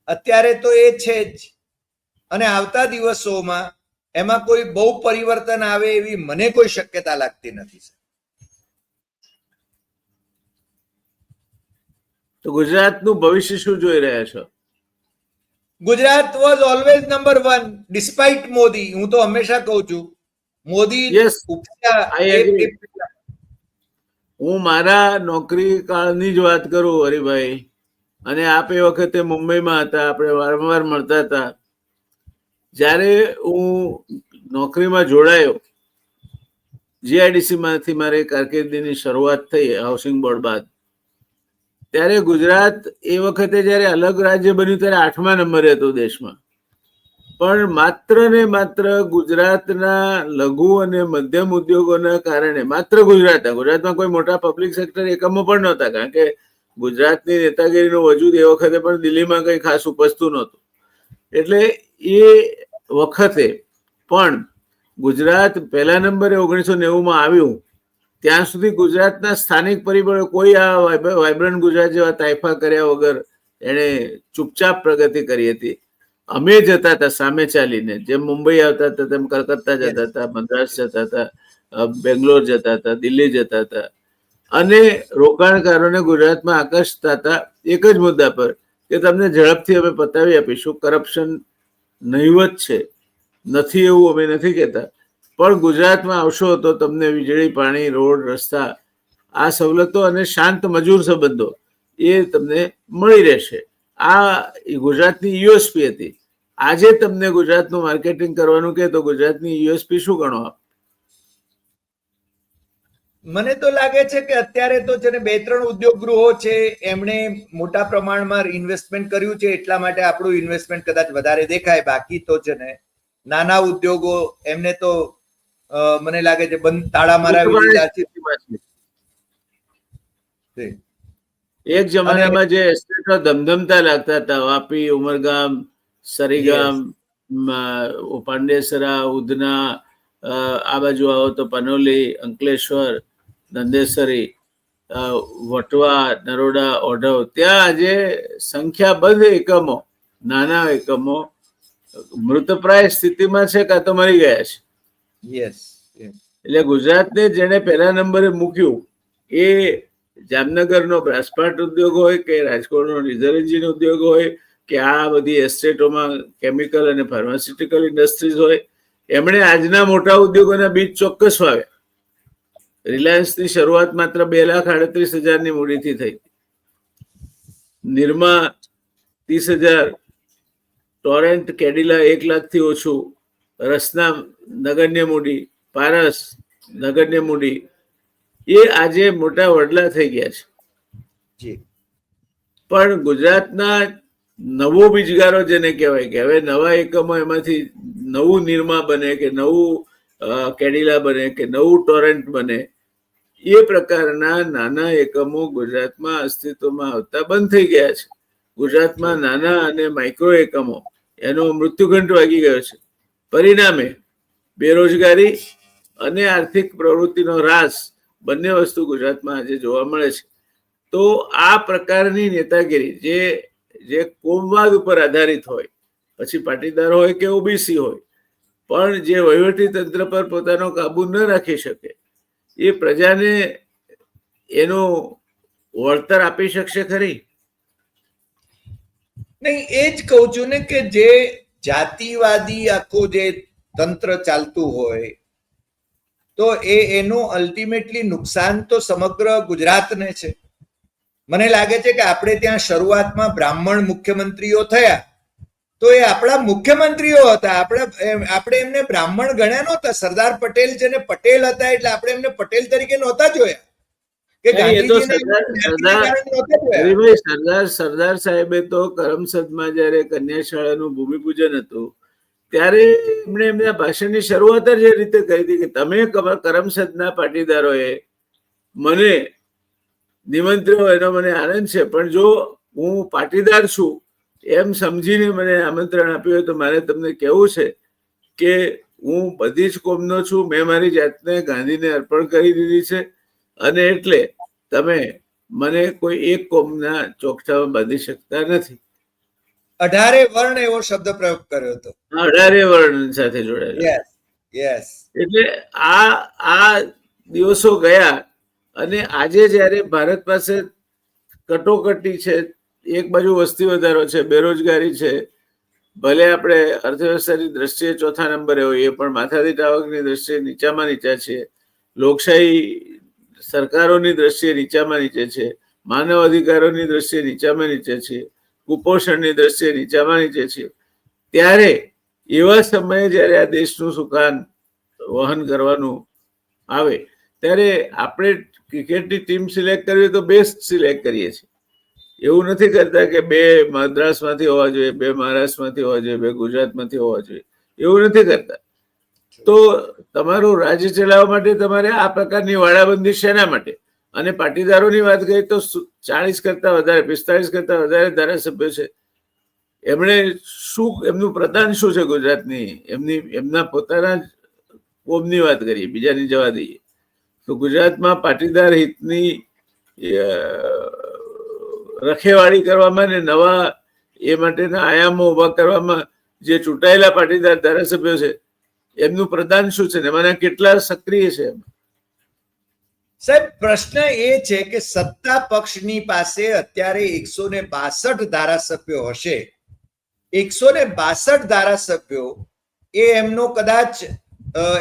અત્યારે તો એ છે જ. અને આવતા દિવસોમાં એમાં કોઈ બહુ પરિવર્તન આવે એવી મને કોઈ શક્યતા લાગતી નથી. તો ગુજરાતનું ભવિષ્ય શું જોઈ રહ્યા છો? Gujarat was always number 1 despite Modi. હું તો હંમેશા કહું છું મોદી. હું મારા નોકરી કાળની જ વાત કરું હરિભાઈ, અને આપ એ વખતે મુંબઈમાં હતા, આપણે વારંવાર મળતા હતા. જ્યારે હું નોકરીમાં જોડાયો, જીઆઈડીસી માંથી મારી કારકિર્દીની શરૂઆત થઈ હાઉસિંગ બોર્ડ બાદ, ત્યારે ગુજરાત એ વખતે જયારે અલગ રાજ્ય બન્યું ત્યારે 8મા નંબરે હતું દેશમાં. પણ માત્ર ને માત્ર ગુજરાતના લઘુ અને મધ્યમ ઉદ્યોગોના કારણે, માત્ર ગુજરાતમાં કોઈ મોટા પબ્લિક સેક્ટર એકમો પણ નહોતા, કારણ કે ગુજરાતની નેતાગીરીનું વજૂદ એ વખતે પણ દિલ્હીમાં કઈ ખાસ ઉપજતું નહોતું. એટલે એ વખતે પણ ગુજરાત પહેલા નંબરે 1990માં આવ્યું. ત્યાં સુધી ગુજરાતના સ્થાનિક પરિબળો કોઈ આ વાઇબ્રન્ટ ગુજરાત જેવા તાઇફા કર્યા વગર એને ચૂપચાપ પ્રગતિ કરી હતી. અમે જતા હતા સામે ચાલીને, જેમ મુંબઈ આવતા હતા તેમ કલકત્તા જતા હતા, મદ્રાસ જતા હતા, બેંગ્લોર જતા હતા, દિલ્હી જતા હતા, અને રોકાણકારોને ગુજરાતમાં આકર્ષતા હતા એક જ મુદ્દા પર કે તમને ઝડપથી અમે પતાવી આપીશું, કરપ્શન નહીવત છે, નથી એવું અમે નથી કહેતા, પણ ગુજરાતમાં આવશો તો તમને વીજળી, પાણી, રોડ, રસ્તા, આ સવલતો અને શાંત મજૂર સંબંધો એ તમને મળી રહેશે. આ ગુજરાતની યુએસપી હતી. આજે તમને ગુજરાતનું માર્કેટિંગ કરવાનું કે તો ગુજરાતની યુએસપી શું ગણો આપ? મને તો લાગે છે કે અત્યારે તો છે ને 2-3 ઉદ્યોગ ગૃહો છે, એમણે મોટા પ્રમાણમાં ઇન્વેસ્ટમેન્ટ કર્યું છે, એટલા માટે આપણું ઇન્વેસ્ટમેન્ટ કદાચ વધારે દેખાય. બાકી તો છે ને નાના ઉદ્યોગો એમને તો મને લાગે છે બંધ તાળા મરાવી દીધા છે. એક જમાનામાં જે એસ્ટેટો ધમધમતા લાગતા હતા, વાપી, ઉમરગામ, સરીગામ, પાંડેસરા, ઉધના, આ બાજુ આવો તો પનોલી, અંકલેશ્વર, નંદેસરી, વટવા, નરોડા, ઓઢવ, ત્યાં આજે સંખ્યાબંધ એકમો, નાના એકમો મૃતપ્રાય સ્થિતિમાં છે કાં તો મરી ગયા છે. એટલે ગુજરાતને જેને પહેલા નંબરે મૂક્યું એ જામનગરનો બ્રાસપાટ ઉદ્યોગ હોય કે રાજકોટનો ડીઝલ એન્જિન ઉદ્યોગ હોય કે આ બધી એસ્ટેટોમાં કેમિકલ અને ફાર્માસ્યુટિકલ ઇન્ડસ્ટ્રીઝ હોય, એમણે આજના મોટા ઉદ્યોગોના બીજ ચોક્કસ વાવ્યા. રિલાયન્સની શરૂઆત માત્ર 2,38,000 મૂડીથી થઈ. નિરમા 30,000, ટોરેન્ટ કેડિલા 1,00,000 ઓછું, રસના નગન્ય મૂડી, પારસ નગન્ય મૂડી, એ આજે મોટા વડલા થઈ ગયા છે. જી. પણ ગુજરાતના નવો બીજગારો જેને કહેવાય કે હવે નવા એકમો એમાંથી નવું નિરમા બને કે નવું કેડિલા બને કે નવું ટોરેન્ટ બને, એ પ્રકારના નાના એકમો ગુજરાતમાં અસ્તિત્વમાં આવતા બંધ થઈ ગયા છે. ગુજરાતમાં નાના અને માઇક્રો એકમો એનો મૃત્યુઘંટ વાગી ગયો છે. પરિણામે બેરોજગારી અને આર્થિક પ્રવૃત્તિનો હ્રાસ બંને વસ્તુ ગુજરાતમાં આજે જોવા મળે છે. તો આ પ્રકારની નેતાગીરી જે કોમવાદ ઉપર આધારિત હોય, પછી પાટીદાર હોય કે ઓબીસી હોય, પણ જે વહીવટી તંત્ર પર પોતાનો કાબુ ન રાખી શકે, એ પ્રજાને એનું વળતર આપી શકશે ખરી? નહીં, એ જ કહું છું ને કે જે જાતિવાદી આખું જે તંત્ર ચાલતું હોય તો એનું અલ્ટિમેટલી નુકસાન તો સમગ્ર ગુજરાતને છે. મને લાગે છે કે આપણે ત્યાં શરૂઆતમાં બ્રાહ્મણ મુખ્યમંત્રીઓ થયા તો એ આપણા મુખ્યમંત્રીઓ હતા. આપણે એમને બ્રાહ્મણ ગણ્યા નહોતા. સરદાર પટેલ છે ને પટેલ હતા એટલે આપણે એમને પટેલ તરીકે નહોતા જોયા કે સરદાર સાહેબે તો કરમસદમાં જયારે કન્યા શાળાનું ભૂમિપૂજન હતું ત્યારે એમણે એમના ભાષણની શરૂઆત જ એ રીતે કરી હતી કે તમે કરમસદના પાટીદારોએ મને નિમંત્રણ, એનો મને આનંદ છે, પણ જો હું પાટીદાર છું એમ સમજીને મને આમંત્રણ આપ્યું હોય તો મારે તમને કહેવું છે કે હું બધી જ કોમનો છું. મેં મારી જાતને ગાંધીને અર્પણ કરી દીધી છે અને એટલે તમે મને કોઈ એક કોમના ચોકઠામાં બાંધી શકતા નથી. 18 વર્ણ એવો શબ્દ પ્રયોગ કર્યો હતો. 18 વર્ણ સાથે જોડાયેલા. એટલે આ દિવસો ગયા અને આજે જયારે ભારત પાસે કટોકટી છે, એક બાજુ વસ્તી વધારો છે, બેરોજગારી છે, ભલે આપણે અર્થવ્યવસ્થાની દ્રષ્ટિએ ચોથા નંબરે હોઈએ પણ માથાદીઠ આવકની દ્રષ્ટિએ નીચામાં નીચા છીએ, લોકશાહી સરકારોની દ્રષ્ટિએ નીચામાં નીચે છે, માનવ અધિકારોની દ્રષ્ટિએ નીચામાં નીચે છે, કુપોષણની દ્રષ્ટિએ નીચામાં નીચે છે, ત્યારે એવા સમયે જયારે આ દેશનું સુકાન વહન કરવાનું આવે ત્યારે આપણે ક્રિકેટની ટીમ સિલેક્ટ કરવી તો બેસ્ટ સિલેક્ટ કરીએ છીએ. એવું નથી કરતા કે 2 મદ્રાસમાંથી હોવા જોઈએ, 2 મહારાષ્ટ્રમાંથી હોવા જોઈએ, 2 ગુજરાતમાંથી હોવા જોઈએ, એવું નથી કરતા. તો તમારું રાજ્ય ચલાવવા માટે તમારે આ પ્રકારની વાડાબંધી શેના માટે? અને પાટીદારોની વાત કરીએ તો 40 કરતા વધારે, 45 કરતા વધારે ધારાસભ્યો છે. એમણે શું, એમનું પ્રધાન શું છે ગુજરાતની? એમના પોતાના કોમની વાત કરીએ, બીજાની જવા દઈએ તો ગુજરાતમાં પાટીદાર હિતની રખેવાળી કરવામાં ને નવા એ માટેના આયામો ઉભા કરવામાં જે ચૂંટાયેલા પાટીદાર ધારાસભ્યો છે એમનું પ્રધાન શું છે ને એમાંના કેટલા સક્રિય છે? સાહેબ, પ્રશ્ન એ છે કે સત્તા પક્ષની પાસે અત્યારે 162 ધારાસભ્યો હશે. 162 ધારાસભ્યો એ એમનો કદાચ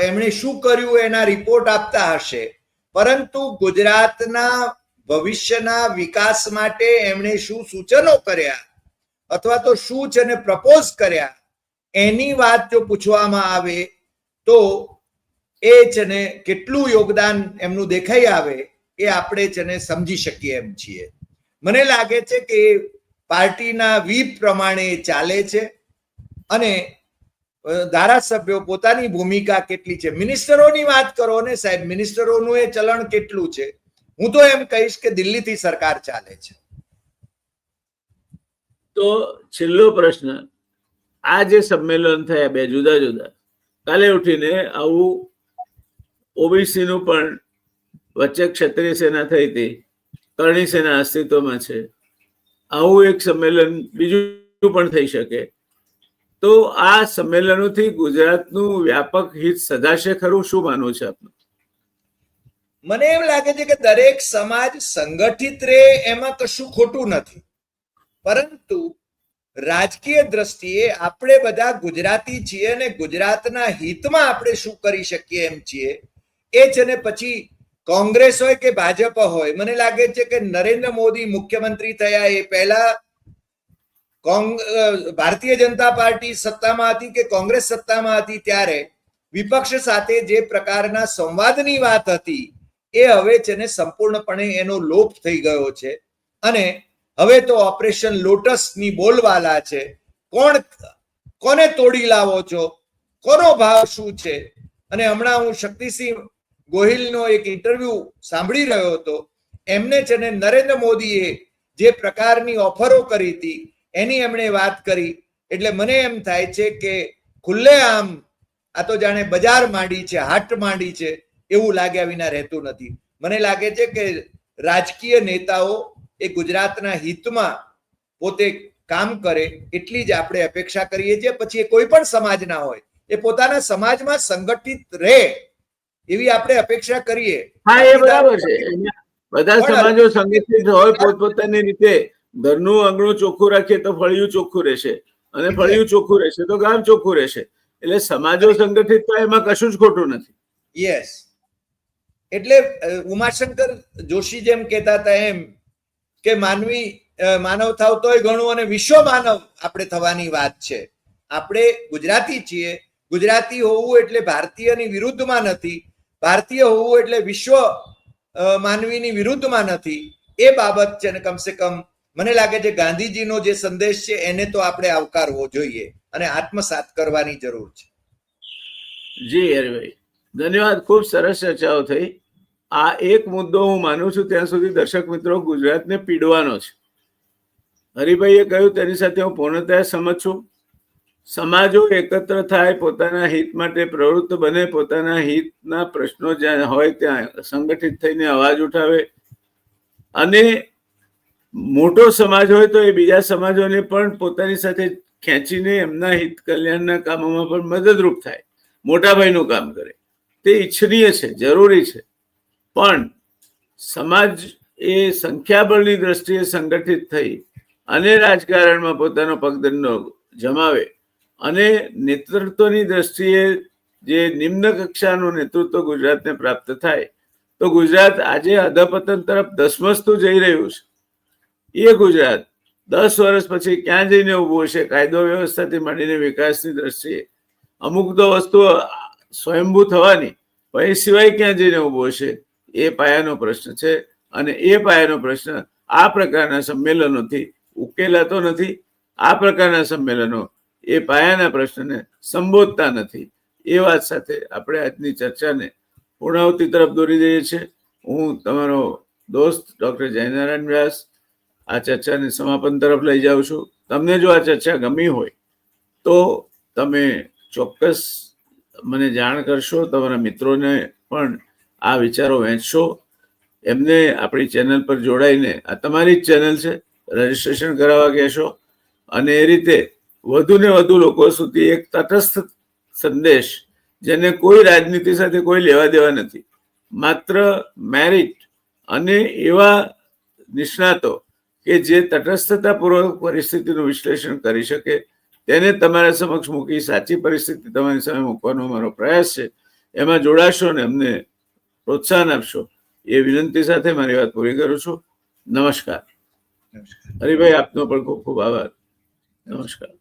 એમણે શું કર્યું એના રિપોર્ટ આપતા હશે, પરંતુ ગુજરાતના ભવિષ્યના વિકાસ માટે એમણે શું સૂચનો કર્યા અથવા તો શું છે ને પ્રપોઝ કર્યા એની વાત જો પૂછવામાં આવે તો એ છે ને કેટલું યોગદાન એમનું દેખાઈ આવે એ આપણે છે ને સમજી શકીએ એમ છીએ. મને લાગે છે કે પાર્ટીના વ્હીપ પ્રમાણે ચાલે છે અને ધારાસભ્યો પોતાની ભૂમિકા કેટલી છે. મિનિસ્ટરોની વાત કરો ને સાહેબ, મિનિસ્ટરોનું એ ચલણ કેટલું છે? હું તો એમ કહીશ કે દિલ્હીથી સરકાર ચાલે છે. તો છેલ્લો પ્રશ્ન, આ જે સંમેલન થયા 2 જુદા જુદા, કાલે ઉઠીને આવું ઓબીસી નું પણ વચ્ચે ક્ષત્રિય સેના થઈ હતી, કરણી સેના અસ્તિત્વમાં છે, આવું એક સંમેલન બીજું પણ થઈ શકે. તો આ સંમેલનોથી ગુજરાતનું વ્યાપક હિત સધાશે ખરું? શું માનવું છે આપનું? મને એમ લાગે છે કે દરેક સમાજ સંગઠિત રહે એમાં કશું ખોટું નથી, પરંતુ રાજકીય દ્રષ્ટિએ આપણે બધા ગુજરાતી છીએ અને ગુજરાતના હિતમાં આપણે શું કરી શકીએ એમ છીએ એ છે ને પછી કોંગ્રેસ હોય કે ભાજપ હોય, મને લાગે છે કે નરેન્દ્ર મોદી મુખ્યમંત્રી થયા એ પહેલા ભારતીય જનતા પાર્ટી સત્તામાં હતી કે કોંગ્રેસ સત્તામાં હતી ત્યારે વિપક્ષ સાથે જે પ્રકારના સંવાદની વાત હતી એ હવે છે ને સંપૂર્ણપણે એનો લોપ થઈ ગયો છે. અને હવે તો ઓપરેશન લોટસની બોલવાલા છે. કોને તોડી લાવો છો, કોનો ભાવ શું છે. અને હમણાં હું શક્તિસિંહ ગોહિલનો એક ઇન્ટરવ્યુ સાંભળી રહ્યો હતો. એમને છે ને નરેન્દ્ર મોદીએ જે પ્રકારની ઓફરો કરી હતી એની એમણે વાત કરી. એટલે મને એમ થાય છે કે ખુલ્લેઆમ આ તો જાણે બજાર માંડી છે, હાટ માંડી છે એવું લાગ્યા વિના રહેતું નથી. મને લાગે છે કે રાજકીય નેતાઓ એ ગુજરાતના હિતમાં પોતે કામ કરે એટલી જ આપણે અપેક્ષા કરીએ છીએ. પછી એ કોઈ પણ સમાજના હોય એ પોતાના સમાજમાં સંગઠિત રહે એવી આપણે અપેક્ષા કરીએ. હા, એ બરાબર છે. બધા સમાજો સંગઠિત હોય પોતપોતાની રીતે. ઘરનું આંગણું ચોખ્ખું રાખીએ તો ફળિયું ચોખ્ખું રહેશે, અને ફળિયું ચોખ્ખું રહેશે તો ગામ ચોખ્ખું રહેશે. એટલે સમાજો સંગઠિત થાય એમાં કશું જ ખોટું નથી. યસ, એટલે ઉમાશંકર જોશી જેમ કહેતા હતા એમ કે માનવ થાવ તોય ઘણું અને વિશ્વ માનવ આપણે થવાની વાત છે. આપણે ગુજરાતી છીએ. ગુજરાતી હોવું એટલે ભારતીયની વિરુદ્ધમાં નથી, ભારતીય હોવું એટલે વિશ્વ માનવીની વિરુદ્ધમાં નથી. એ બાબત છે ને કમસે કમ મને લાગે છે ગાંધીજીનો જે સંદેશ છે એને તો આપણે આવકારવો જોઈએ અને આત્મસાત કરવાની જરૂર છે. જી હરિભાઈ, ધન્યવાદ. ખૂબ સરસ ચર્ચાઓ થઈ. આ એક મુદ્દો હું માનું છું ત્યાં સુધી દર્શક મિત્રો ગુજરાતને પીડવાનો છે. હરિભાઈએ કહ્યું તેની સાથે હું પૂર્ણતયા સમજ છું. સમાજો એકત્ર થાય, પોતાના હિત માટે પ્રવૃત્ત બને, પોતાના હિતના પ્રશ્નો જ્યાં હોય ત્યાં સંગઠિત થઈને અવાજ ઉઠાવે, અને મોટો સમાજ હોય તો એ બીજા સમાજોને પણ પોતાની સાથે ખેંચીને એમના હિત કલ્યાણના કામોમાં પણ મદદરૂપ થાય, મોટાભાઈનું કામ કરે. તે ઈચ્છનીય છે, જરૂરી છે. પણ સમાજ એ સંખ્યાબળની દ્રષ્ટિએ સંગઠિત થઈ અને રાજકારણમાં પોતાનો પગદંડો જમાવે અને નેતૃત્વની દ્રષ્ટિએ જે નિમ્ન કક્ષાનું નેતૃત્વ ગુજરાતને પ્રાપ્ત થાય તો ગુજરાત આજે અધપતન તરફ ધસમસતું જઈ રહ્યું છે. એ ગુજરાત 10 વર્ષ પછી ક્યાં જઈને ઊભું હશે, કાયદો વ્યવસ્થાથી માંડીને વિકાસની દ્રષ્ટિએ અમુક તો વસ્તુઓ સ્વયંભૂ થવાની, પણ એ સિવાય ક્યાં જઈને ઊભું હશે એ પાયાનો પ્રશ્ન છે. અને એ પાયાનો પ્રશ્ન આ પ્રકારના સંમેલનોથી ઉકેલાતો નથી. આ પ્રકારના સંમેલનો એ પાયાના પ્રશ્નને સંબોધતા નથી. એ વાત સાથે આપણે આજની ચર્ચાને પૂર્ણાહુતિ તરફ દોરી જઈએ છીએ. હું તમારો દોસ્ત ડોક્ટર જયનારાયણ વ્યાસ આ ચર્ચાને સમાપન તરફ લઈ જાઉં છું. તમને જો આ ચર્ચા ગમી હોય તો તમે ચોક્કસ મને જાણ કરશો. તમારા મિત્રોને પણ આ વિચારો વહેંચશો, એમને આપણી ચેનલ પર જોડાઈને, આ તમારી જ ચેનલ છે, રજીસ્ટ્રેશન કરાવવા કહેશો. અને એ રીતે વધુ ને વધુ લોકો સુધી એક તટસ્થ સંદેશ, જેને કોઈ રાજનીતિ સાથે કોઈ લેવા દેવા નથી, માત્ર મેરિટ અને એવા નિષ્ણાતો કે જે તટસ્થતાપૂર્વક પરિસ્થિતિનું વિશ્લેષણ કરી શકે તેને તમારા સમક્ષ મૂકી સાચી પરિસ્થિતિ તમારી સામે મૂકવાનો અમારો પ્રયાસ છે. એમાં જોડાશો ને અમને પ્રોત્સાહન આપશો એ વિનંતી સાથે મારી વાત પૂરી કરું છું. નમસ્કાર. હરિભાઈ, આપનો પણ ખૂબ ખૂબ આભાર. નમસ્કાર.